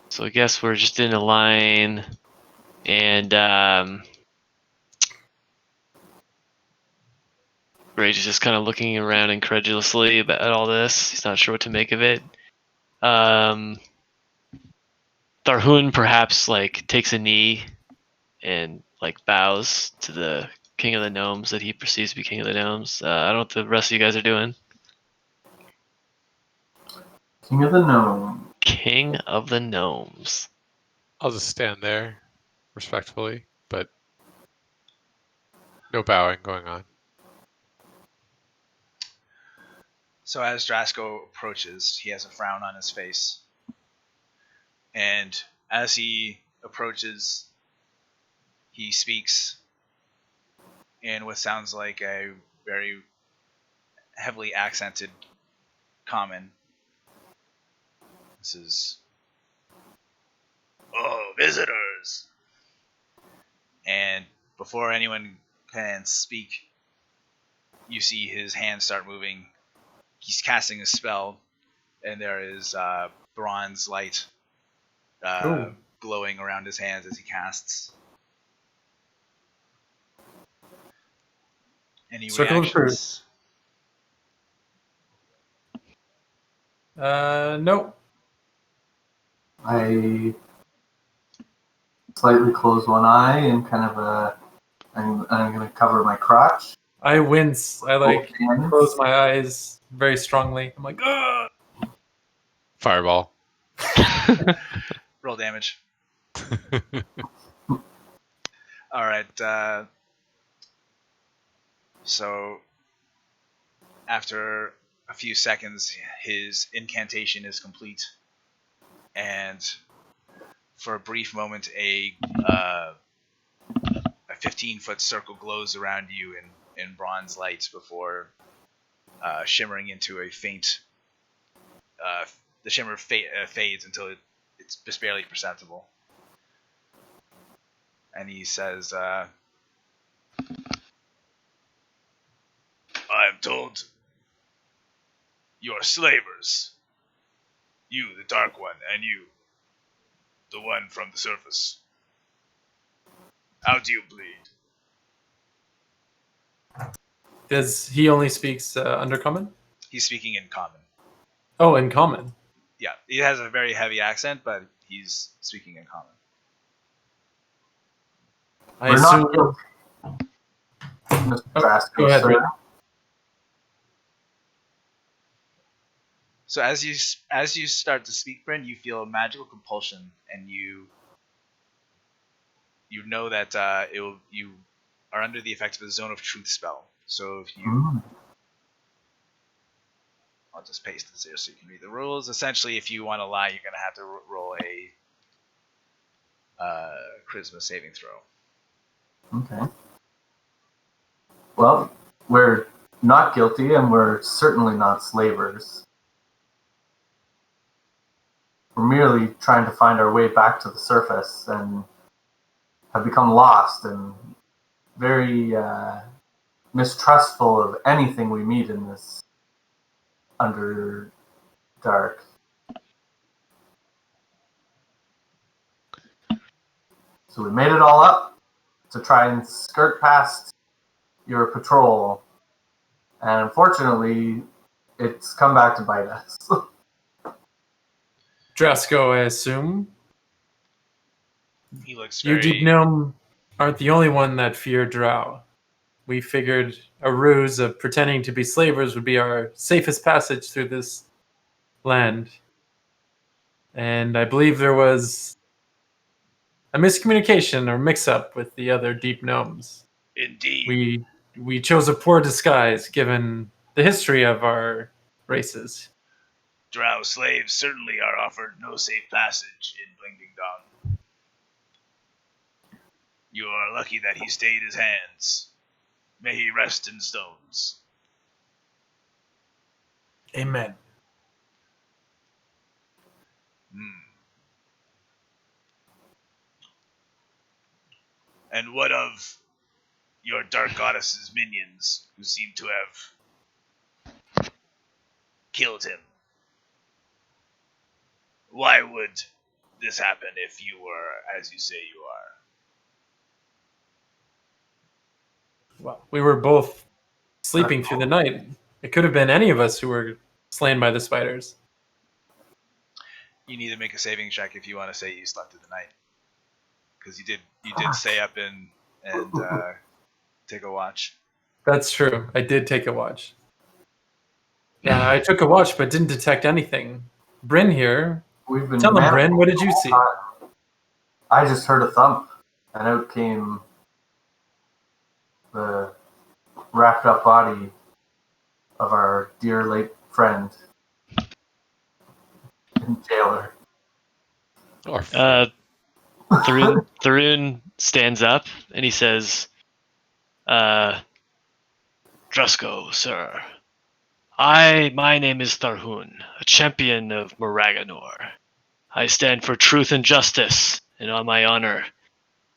So I guess we're just in a line, and Grage is just kind of looking around incredulously at all this. He's not sure what to make of it. Tharhun perhaps like takes a knee and like bows to the king of the gnomes that he perceives to be king of the gnomes. I don't know what the rest of you guys are doing. King of the Gnome. King of the gnomes. I'll just stand there respectfully, but no bowing going on. So as Drasko approaches, he has a frown on his face. And as he approaches, he speaks in what sounds like a very heavily accented common. This is, "Oh, visitors!" And before anyone can speak, you see his hands start moving. He's casting a spell, and there is bronze light glowing around his hands as he casts. Any Circle of reactions? Nope. I slightly close one eye and kind of I'm going to cover my crotch. I wince. I like hands. close my eyes very strongly. I'm like, ugh! Fireball. Roll damage. All right. So after a few seconds, his incantation is complete, and for a brief moment, a 15-foot circle glows around you in bronze light before shimmering into a faint. The shimmer fades until it's just barely perceptible. And he says, "I am told you are slavers. You, the Dark One, and you, the one from the surface. How do you bleed?" Does he only speaks Undercommon? He's speaking in common. Oh, in Common. Yeah, he has a very heavy accent, but he's speaking in common. I We're assume. not guilty. Mr. Drasko, go ahead, sir. Brynn. So as you start to speak, Brynn, you feel a magical compulsion, and you know that you are under the effect of a Zone of Truth spell. So if you, I'll just paste this here so you can read the rules. Essentially, if you want to lie, you're going to have to roll a charisma saving throw. Okay. Well, we're not guilty, and we're certainly not slavers. We're merely trying to find our way back to the surface and have become lost and very mistrustful of anything we meet in this underground dark. So we made it all up to try and skirt past your patrol. And unfortunately, it's come back to bite us. Drasko, I assume. He looks You very... deep gnome aren't the only one that feared drow. We figured a ruse of pretending to be slavers would be our safest passage through this land. And I believe there was a miscommunication or mix-up with the other deep gnomes. Indeed. We chose a poor disguise given the history of our races. Drow slaves certainly are offered no safe passage in Bling Ding Dong. You are lucky that he stayed his hands. May he rest in stones. Amen. And what of your dark goddess's minions who seem to have killed him? Why would this happen if you were, as you say you are? Well, we were both sleeping through the night. It could have been any of us who were slain by the spiders. You need to make a saving check if you want to say you slept through the night, because you did stay up and take a watch. That's true. I did take a watch. Yeah, I took a watch but didn't detect anything. Brynn here. Tell him, Brynn, what did you see? I just heard a thump, and out came the wrapped up body of our dear late friend and jailer. Tharhun stands up and he says, Drasko, sir. My name is Tharhun, a champion of Moraganor. I stand for truth and justice, and on my honor,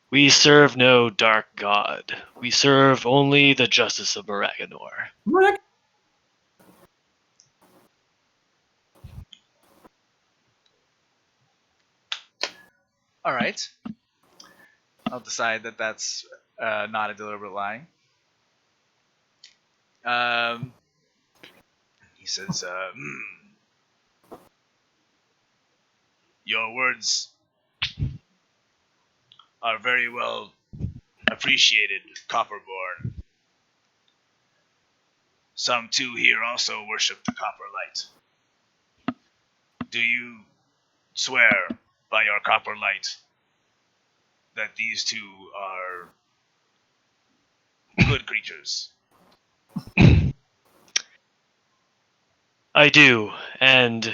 we serve no dark god. We serve only the justice of Moraganor. All right. I'll decide that that's not a deliberate lie. He says, your words are very well appreciated, Copperborn. Some too here also worship the copper light. Do you swear by your copper light that these two are good creatures? I do, and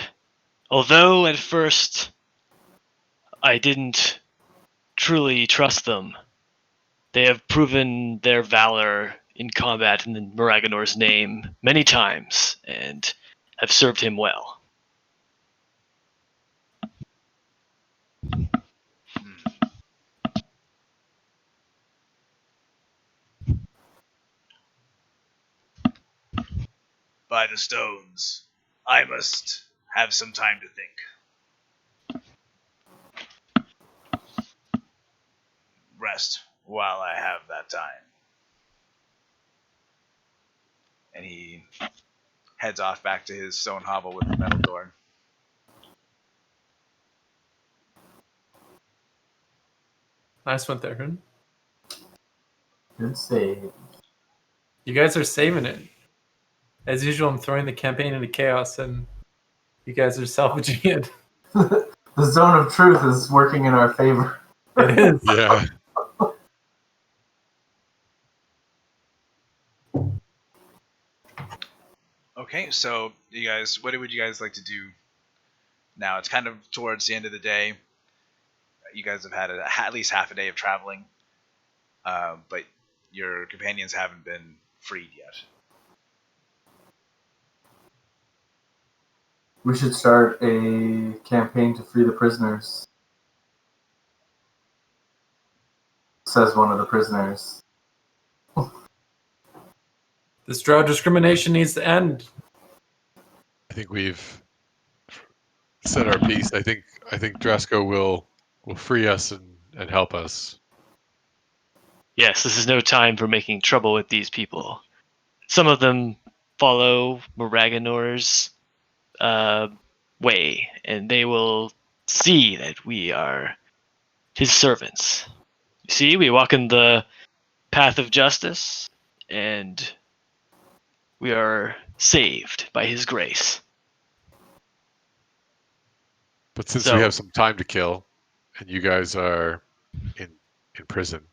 although at first I didn't truly trust them, they have proven their valor in combat in Moraganor's name many times, and have served him well. By the stones, I must have some time to think. Rest while I have that time. And he heads off back to his stone hovel with the metal door. Nice one, Tharhun. Good save. You guys are saving it. As usual, I'm throwing the campaign into chaos, and you guys are salvaging it. The zone of truth is working in our favor. It is. Yeah. Okay, so you guys, what would you guys like to do now? It's kind of towards the end of the day. You guys have had at least half a day of traveling, but your companions haven't been freed yet. We should start a campaign to free the prisoners, says one of the prisoners. This drow discrimination needs to end. I think we've said our piece. I think Dresco will free us and help us. Yes, this is no time for making trouble with these people. Some of them follow Moraganor's way, and they will see that we are his servants. You see, we walk in the path of justice, and we are saved by his grace. But since So- we have some time to kill, and you guys are in prison,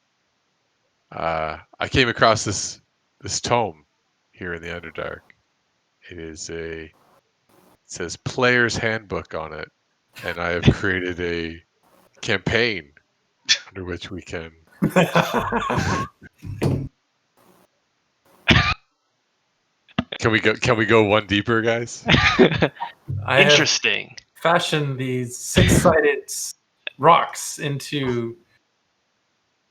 I came across this tome here in the Underdark. It says Player's Handbook on it, and I have created a campaign under which we can. Can we go one deeper, guys? I have Interesting. fashioned these 6-sided rocks into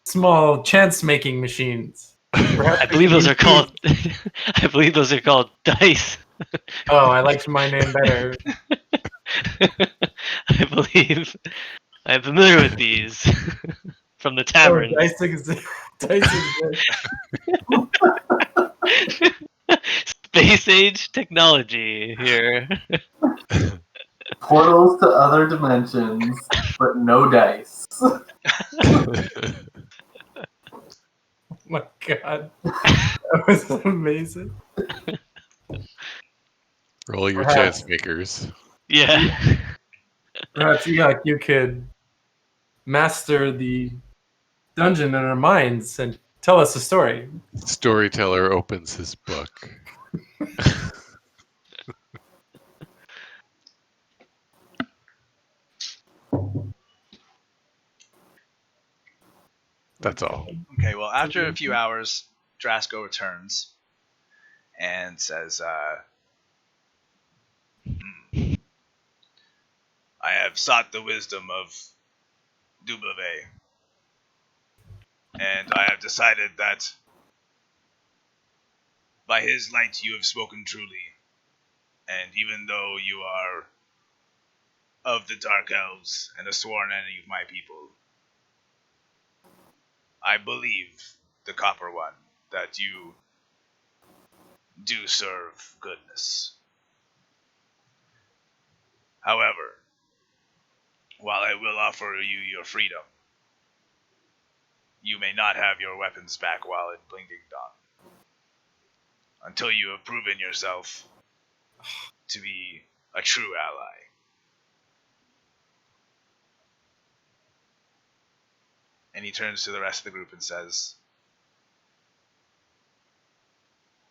small chance-making machines. Perhaps I we believe can those are improve- called. I believe those are called dice. Oh, I liked my name better. I believe I'm familiar with these from the Oh, tavern. dice exist. Dice exist. Space age technology here. Portals to other dimensions, but no dice. Oh my god, that was amazing. Roll your Perhaps. chance makers. Yeah. Perhaps you could master the dungeon in our minds and tell us a story. Storyteller opens his book. That's all. Okay, well, after a few hours, Drasco returns and says, I have sought the wisdom of Dublavay, and I have decided that by his light you have spoken truly, and even though you are of the Dark Elves and a sworn enemy of my people, I believe, the Copper One, that you do serve goodness. However, while I will offer you your freedom, you may not have your weapons back while in Blinking Dawn, until you have proven yourself to be a true ally. And he turns to the rest of the group and says,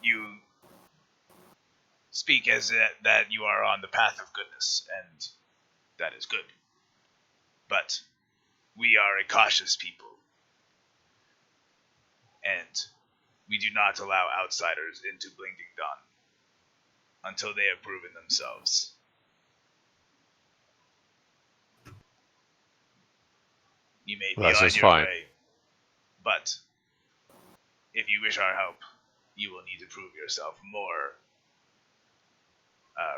you speak as that you are on the path of goodness, and that is good. But we are a cautious people, and we do not allow outsiders into Blinking Dawn until they have proven themselves. You may be That's on just your fine. way, but if you wish our help, you will need to prove yourself more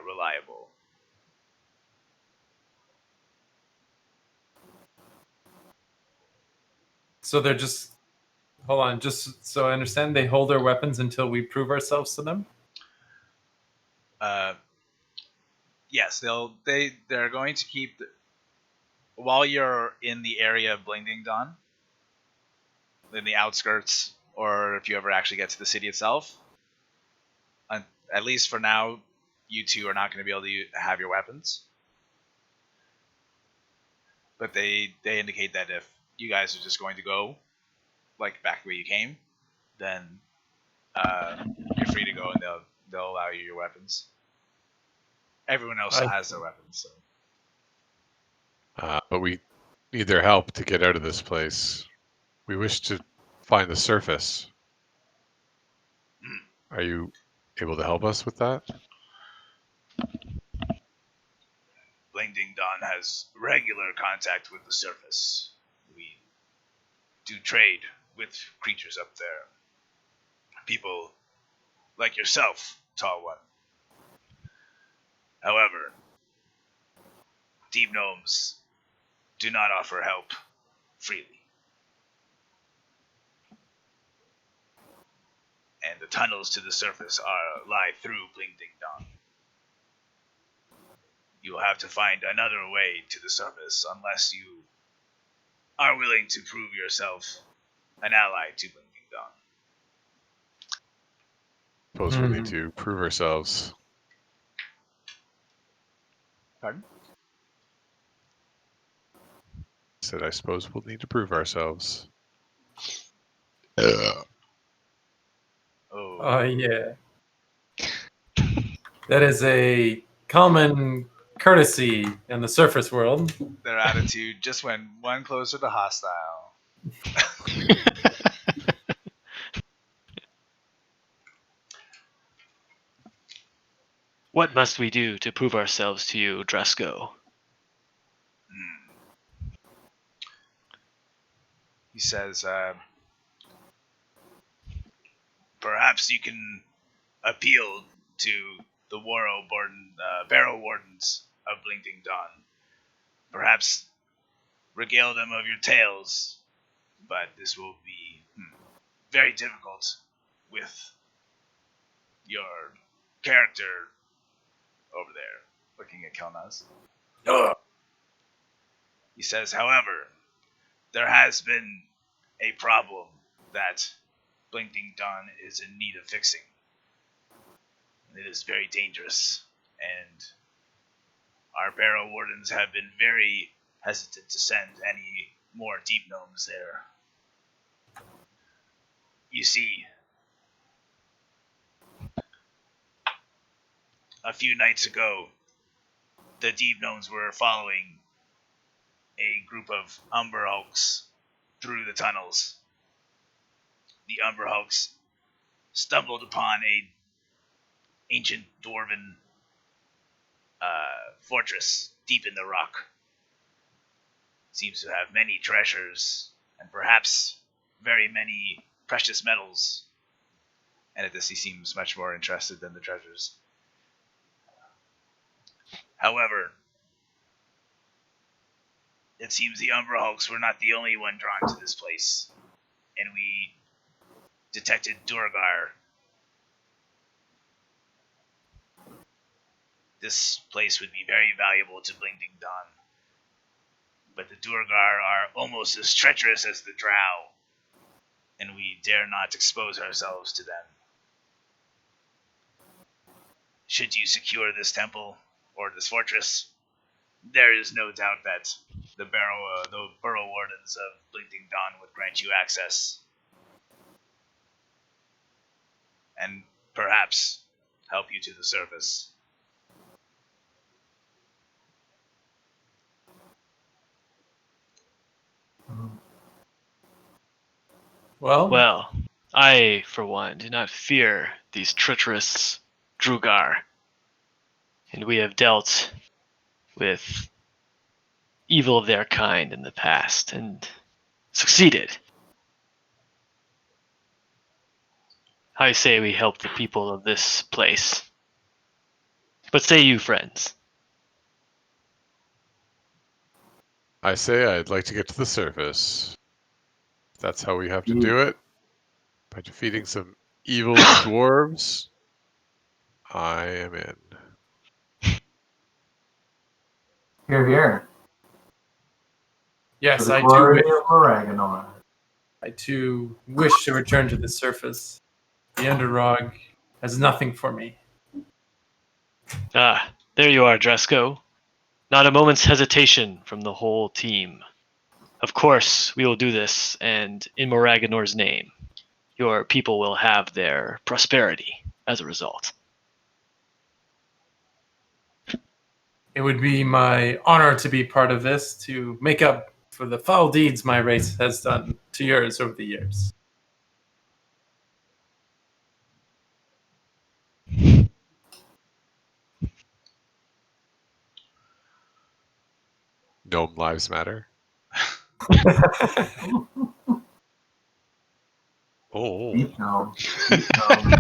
reliable. So they're just hold on, just so I understand, they hold their weapons until we prove ourselves to them? Yes, they're going to keep while you're in the area of Blinking Dawn, in the outskirts, or if you ever actually get to the city itself. At least for now, you two are not going to be able to have your weapons. But they indicate that if you guys are just going to go, like back where you came, then you're free to go, and they'll allow you your weapons. Everyone else has their weapons, so. But we need their help to get out of this place. We wish to find the surface. Are you able to help us with that? Blinking Dawn has regular contact with the surface. We do trade with creatures up there. People like yourself, Tall One. However, deep gnomes do not offer help freely. And the tunnels to the surface lie through Blinking Dawn. You will have to find another way to the surface unless you are willing to prove yourself an ally to Blinking Dawn. Suppose we need to prove ourselves. Pardon? Said I suppose we'll need to prove ourselves. Oh, yeah. That is a common courtesy in the surface world. Their attitude just went one closer to hostile. What must we do to prove ourselves to you, Dresco? He says, perhaps you can appeal to the barrow wardens of Blinking Dawn. Perhaps regale them of your tales, but this will be very difficult with your character over there, looking at Kelnozz. He says, however, there has been a problem that Blinking Dawn is in need of fixing. It is very dangerous, and our barrow wardens have been very hesitant to send any more deep gnomes there. You see, a few nights ago, the deep gnomes were following a group of umber hulks through the tunnels. The umber hulks stumbled upon a ancient dwarven fortress deep in the rock. Seems to have many treasures and perhaps very many precious metals. And at this he seems much more interested than the treasures. However, it seems the Umber Hulks were not the only one drawn to this place, and we detected Durgar. This place would be very valuable to Blinking Dawn, but the Durgar are almost as treacherous as the Drow, and we dare not expose ourselves to them. Should you secure this temple or this fortress, there is no doubt that the burrow wardens of Blinking Dawn would grant you access, and perhaps help you to the surface. Well, I, for one, do not fear these treacherous Drugar, and we have dealt with evil of their kind in the past, and succeeded. I say we help the people of this place. But say you, friends. I say I'd like to get to the surface. If that's how we have to do it, by defeating some evil dwarves, I am in. Here, here. Yes, For the I glory too wish. of Moraganor. I too wish to return to the surface. The Underrog has nothing for me. Ah, there you are, Dresco. Not a moment's hesitation from the whole team. Of course, we will do this, and in Moraganor's name, your people will have their prosperity as a result. It would be my honor to be part of this, to make up for the foul deeds my race has done to yours over the years. Gnome lives matter. Oh, Deep gnome. Deep gnome.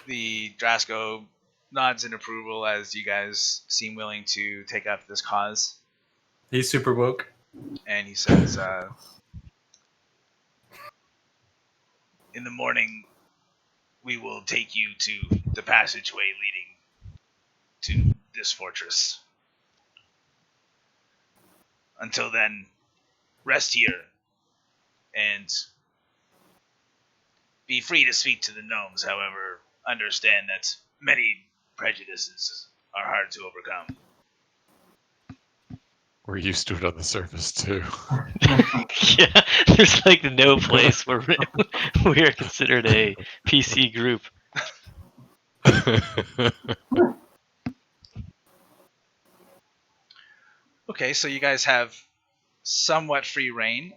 The Drasco nods in approval as you guys seem willing to take up this cause, He's super woke. and he says, "In the morning, we will take you to the passageway leading to this fortress. Until then, rest here and be free to speak to the gnomes. However, understand that many prejudices are hard to overcome." We're used to it on the surface too. Yeah, there's like no place where we are considered a PC group. Okay, so you guys have somewhat free reign.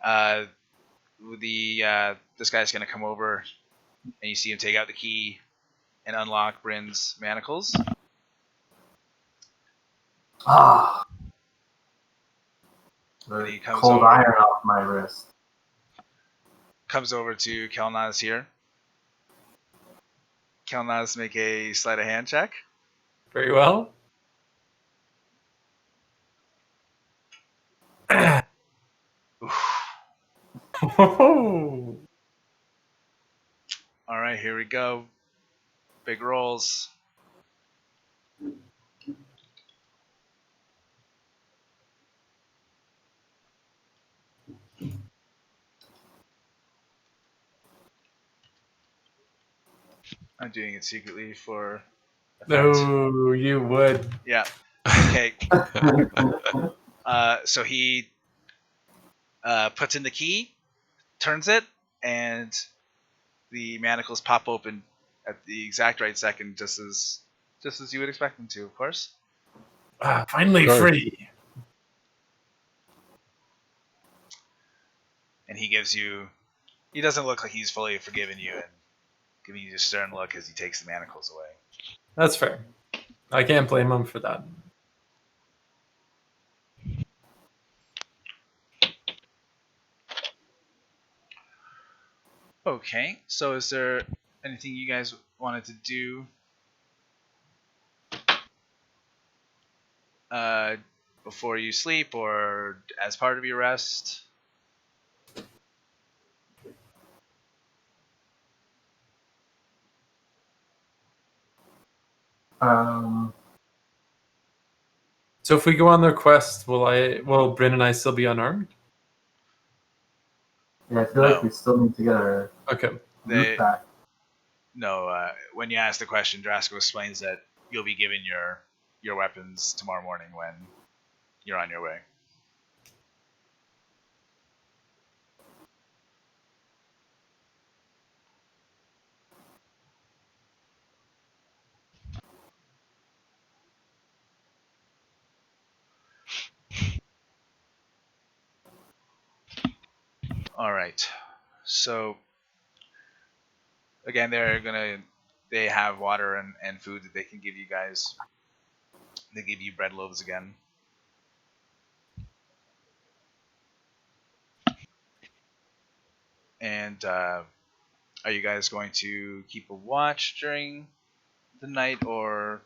This guy's gonna come over, and you see him take out the key and unlock Brynn's manacles. Ah, And the he comes cold over. iron off my wrist. Comes over to Kelnozz here. Kelnozz, make a sleight of hand check. Very well. Oh, All right, here we go. Big rolls. I'm doing it secretly for effect. no, you would. Yeah. Okay. So he puts in the key, turns it, and the manacles pop open at the exact right second, just as you would expect them to, of course. Finally Sure. free. And he gives you. He doesn't look like he's fully forgiven you, and giving you a stern look as he takes the manacles away. That's fair. I can't blame him for that. Okay, so is there anything you guys wanted to do before you sleep or as part of your rest? Um, So if we go on their quest, will Brynn and I still be unarmed? yeah, I feel No. like we still need to get our Okay. They- loot back. No, when you ask the question, Drasco explains that you'll be given your weapons tomorrow morning when you're on your way. All right. So again, they have water and food that they can give you guys. They give you bread loaves again. And are you guys going to keep a watch during the night, or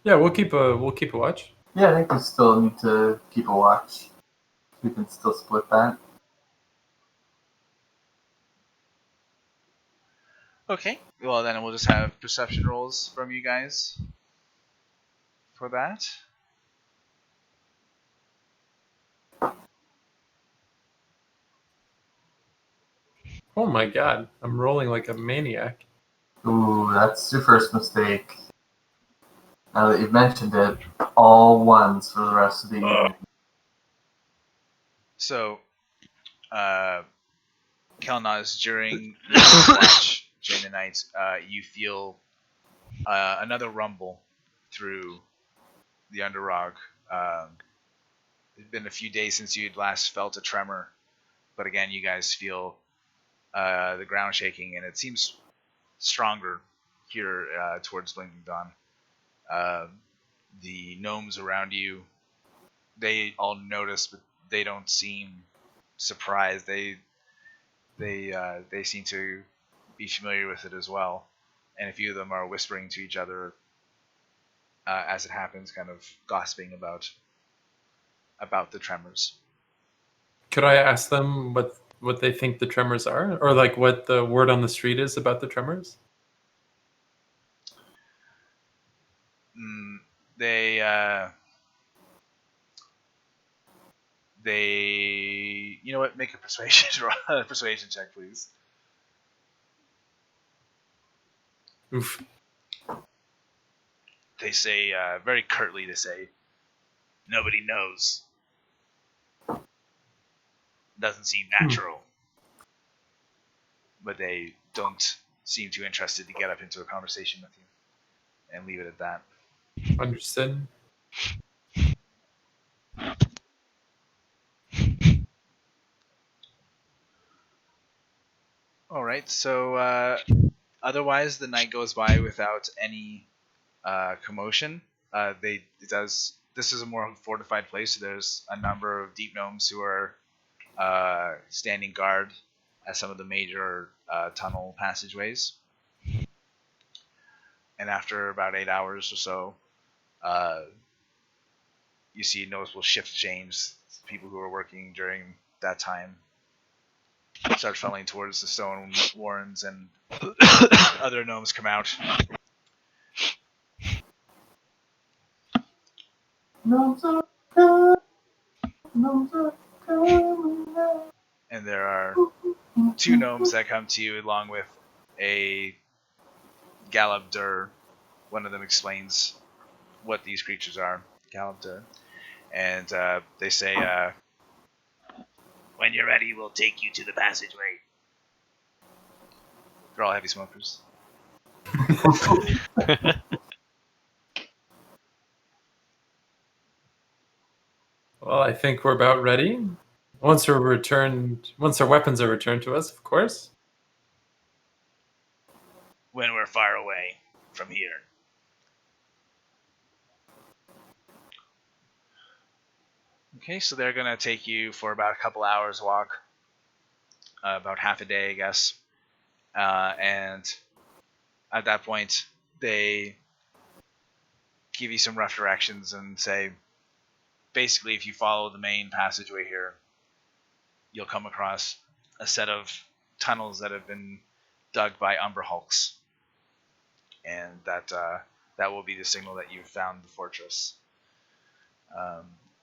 Yeah, we'll keep a watch. Yeah, I think we still need to keep a watch. We can still split that. okay? Well, then we'll just have perception rolls from you guys for that. Oh my god, I'm rolling like a maniac. Ooh, that's your first mistake. Now that you've mentioned it, all ones for the rest of the evening. So, Kelnozz, during your watch during the night, you feel another rumble through the Underrog. It's been a few days since you'd last felt a tremor, but again, you guys feel the ground shaking, and it seems stronger here towards Blinking Dawn. The gnomes around you, they all notice, but they don't seem surprised. they seem to be familiar with it as well, and a few of them are whispering to each other as it happens, kind of gossiping about the tremors. Could I ask them what they think the tremors are, or like what the word on the street is about the tremors? They you know what? Make a persuasion persuasion check, please. Oof. They say very curtly. They say, "Nobody knows. Doesn't seem natural." But they don't seem too interested to get up into a conversation with you, and leave it at that. Understood. All right. So otherwise, the night goes by without any commotion. This is a more fortified place. So there's a number of deep gnomes who are standing guard at some of the major tunnel passageways. And after about 8 hours or so, you see a noticeable shift change. People who are working during that time start funneling towards the stone warrens, and other gnomes come out. And there are 2 gnomes that come to you along with a Galabdur. One of them explains what these creatures are, Galabdur. And they say, "When you're ready, we'll take you to the passageway." They're all heavy smokers. Well, I think we're about ready. Once our weapons are returned to us, of course. When we're far away from here. Okay, so they're going to take you for about a couple hours walk. About half a day, I guess. And at that point, they give you some rough directions and say, basically, if you follow the main passageway here, you'll come across a set of tunnels that have been dug by Umber Hulks. And that will be the signal that you've found the fortress.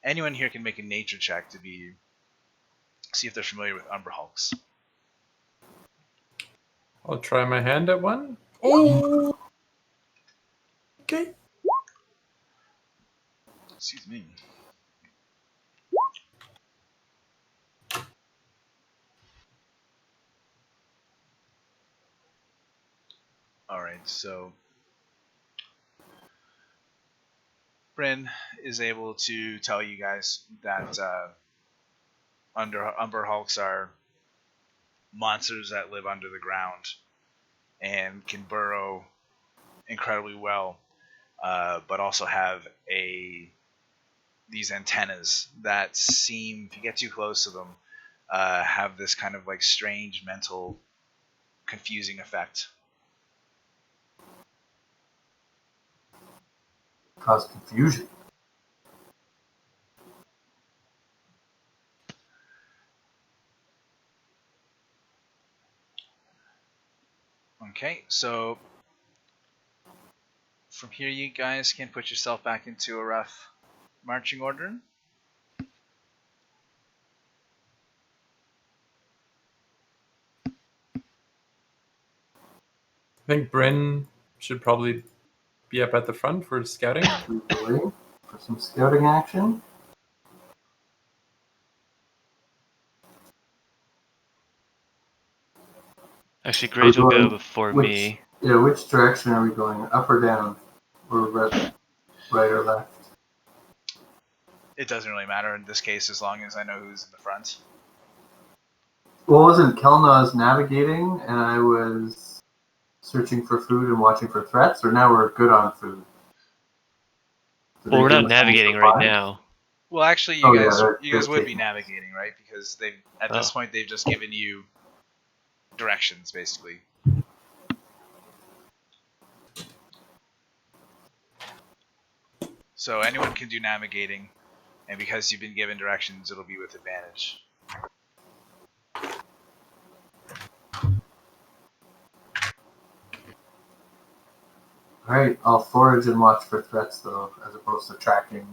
Anyone here can make a nature check to see if they're familiar with Umber Hulks. I'll try my hand at one. Oh! Okay. Excuse me. Alright, so Brynn is able to tell you guys that Umber Hulks are monsters that live under the ground and can burrow incredibly well, but also have these antennas that seem, if you get too close to them, have this kind of like strange mental confusing effect. Cause confusion. Okay, so from here you guys can put yourself back into a rough marching order. I think Brynn should probably be up at the front for scouting. For some scouting action. Actually, Grage will go before me. Yeah, which direction are we going? Up or down? Or right or left? It doesn't really matter in this case as long as I know who's in the front. Well, wasn't Kelnozz navigating and I was searching for food and watching for threats, or now we're good on food? Well, we're not navigating right now. Well, actually, you guys would be navigating, right? Because at this point they've just given you directions, basically. So anyone can do navigating, and because you've been given directions, it'll be with advantage. Alright, I'll forage and watch for threats, though, as opposed to tracking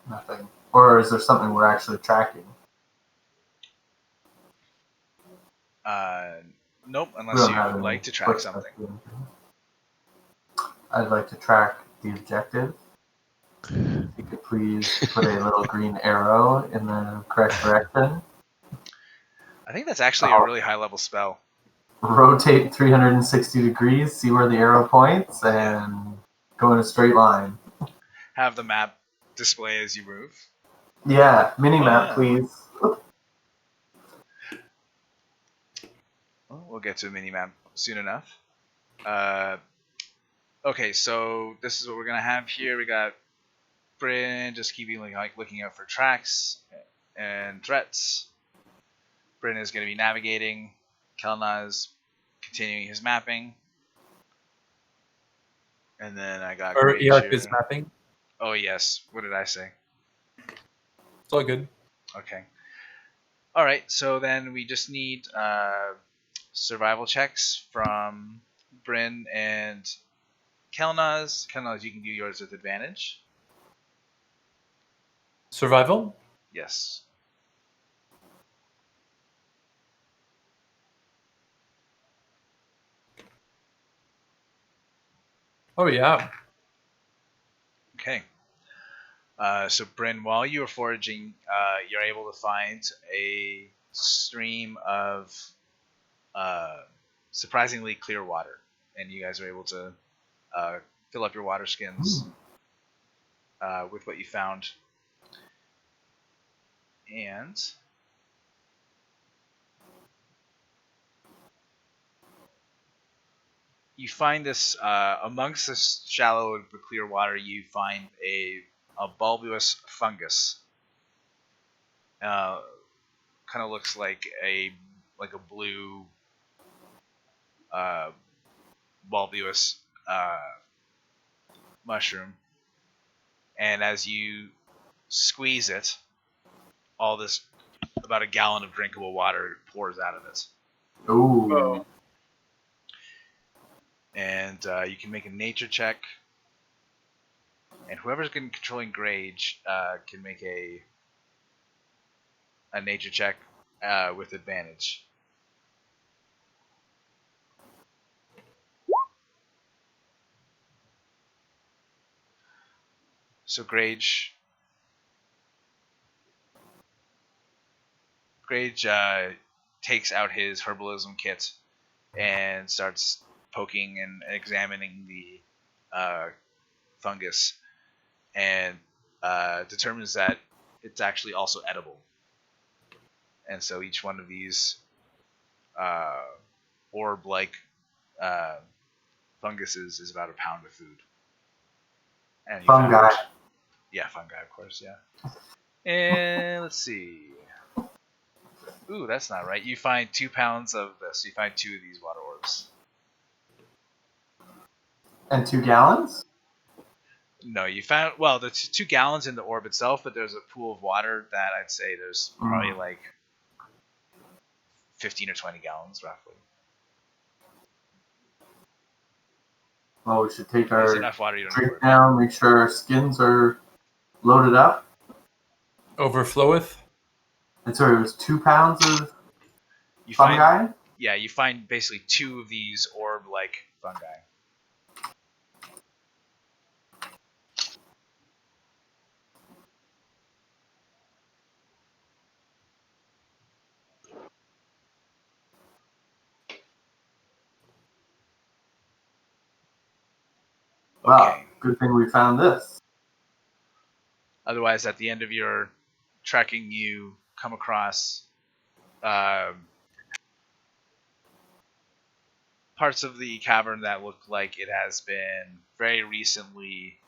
nothing. Or is there something we're actually tracking? Nope, We unless don't you have would any like to track footsteps something. or anything. I'd like to track the objective. If you could please put a little green arrow in the correct direction. I think that's actually a really high-level spell. Rotate 360 degrees, see where the arrow points, and go in a straight line. Have the map display as you move. Yeah, mini-map, yeah. please. Well, we'll get to a mini-map soon enough. Okay, so this is what we're gonna have here. We got Brynn just keeping like looking out for tracks and threats. Brynn is gonna be navigating. Kelnozz continuing his mapping. And then I got Or Grage Eikooc here. is mapping. Oh yes, what did I say? It's all good. Okay. All right, so then we just need survival checks from Brynn and Kelnozz. Kelnozz, you can do yours with advantage. Survival? Yes. Oh, yeah. Okay. So Brynn, while you are foraging, you're able to find a stream of surprisingly clear water, and you guys are able to fill up your water skins with what you found. And you find this amongst this shallow but clear water. You find a bulbous fungus. Kind of looks like a blue bulbous mushroom. And as you squeeze it, all this about a gallon of drinkable water pours out of it. Ooh. And you can make a nature check. And whoever's controlling Grage can make a nature check with advantage. So Grage takes out his herbalism kit and starts poking and examining the fungus, and determines that it's actually also edible. And so each one of these orb-like funguses is about a pound of food. And Fungi. Yeah, fungi, of course, yeah. And let's see. Ooh, that's not right. You find 2 pounds of this. You find 2 of these water orbs. And 2 gallons? No, you found, well, there's 2 gallons in the orb itself, but there's a pool of water that I'd say there's probably like 15 or 20 gallons, roughly. Well, we should take There's our enough water, you don't drink need down, make sure our skins are loaded up. Overfloweth? And so it was 2 pounds of You fungi? find, yeah, you find basically 2 of these orb-like fungi. Wow, Okay. good thing we found this. Otherwise, at the end of your trekking, you come across parts of the cavern that look like it has been very recently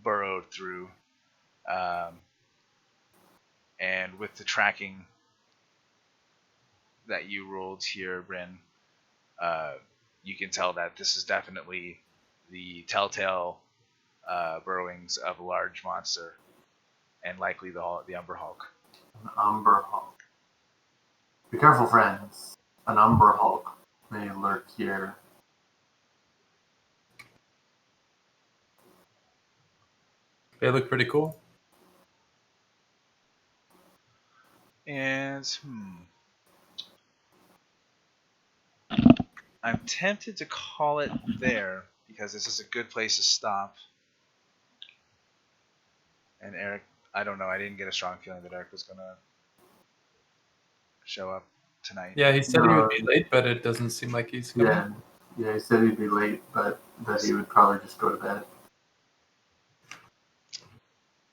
burrowed through. And with the tracking, that you rolled here, Brynn, you can tell that this is definitely the telltale burrowings of a large monster, and likely the Umber Hulk. An Umber Hulk. Be careful, friends. An Umber Hulk may lurk here. They look pretty cool. And I'm tempted to call it there because this is a good place to stop. And Eric, I don't know. I didn't get a strong feeling that Eric was gonna show up tonight. Yeah, he said he would be late, but it doesn't seem like he's coming. Yeah, he said he'd be late, but that he would probably just go to bed.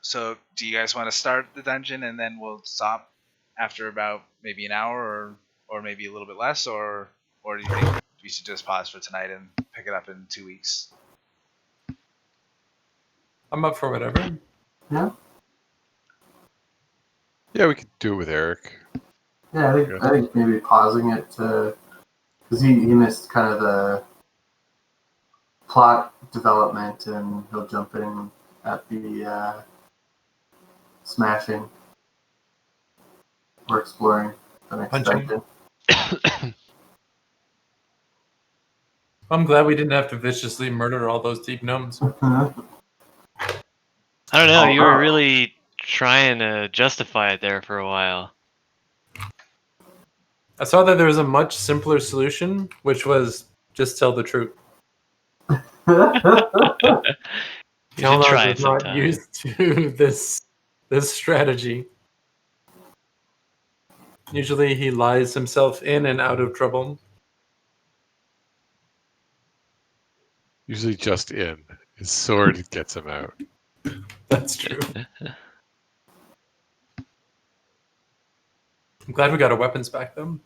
So, do you guys want to start the dungeon and then we'll stop after about maybe an hour or maybe a little bit less, or do you think we should just pause for tonight and pick it up in 2 weeks? I'm up for whatever. Yeah? Yeah, we could do it with Eric. Yeah, I think maybe pausing it to... Because he missed kind of the plot development, and he'll jump in at the smashing or exploring the next Punching. dungeon. I'm glad we didn't have to viciously murder all those deep gnomes. I don't know. You were really trying to justify it there for a while. I saw that there was a much simpler solution, which was just tell the truth. You should Kelnozz try it is not sometime. used to this strategy. Usually he lies himself in and out of trouble. Usually just in. His sword gets him out. That's true. I'm glad we got our weapons back, though.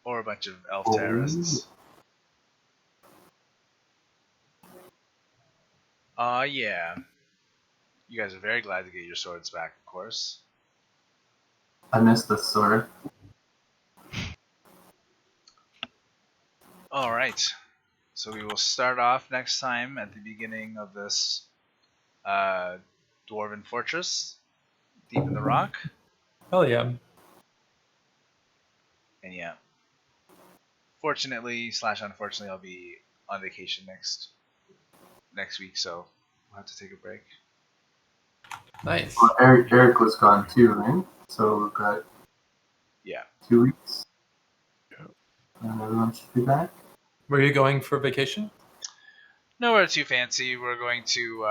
Or a bunch of elf terrorists. Yeah. You guys are very glad to get your swords back, of course. I missed the sword. Alright. So we will start off next time at the beginning of this dwarven fortress, deep in the rock. Hell yeah. And yeah. Fortunately / unfortunately, I'll be on vacation next week, so we'll have to take a break. Nice. Well, Eric was gone too, right? So we've got 2 weeks. Yeah. And everyone should be back. Where are you going for vacation? Nowhere too fancy. We're going to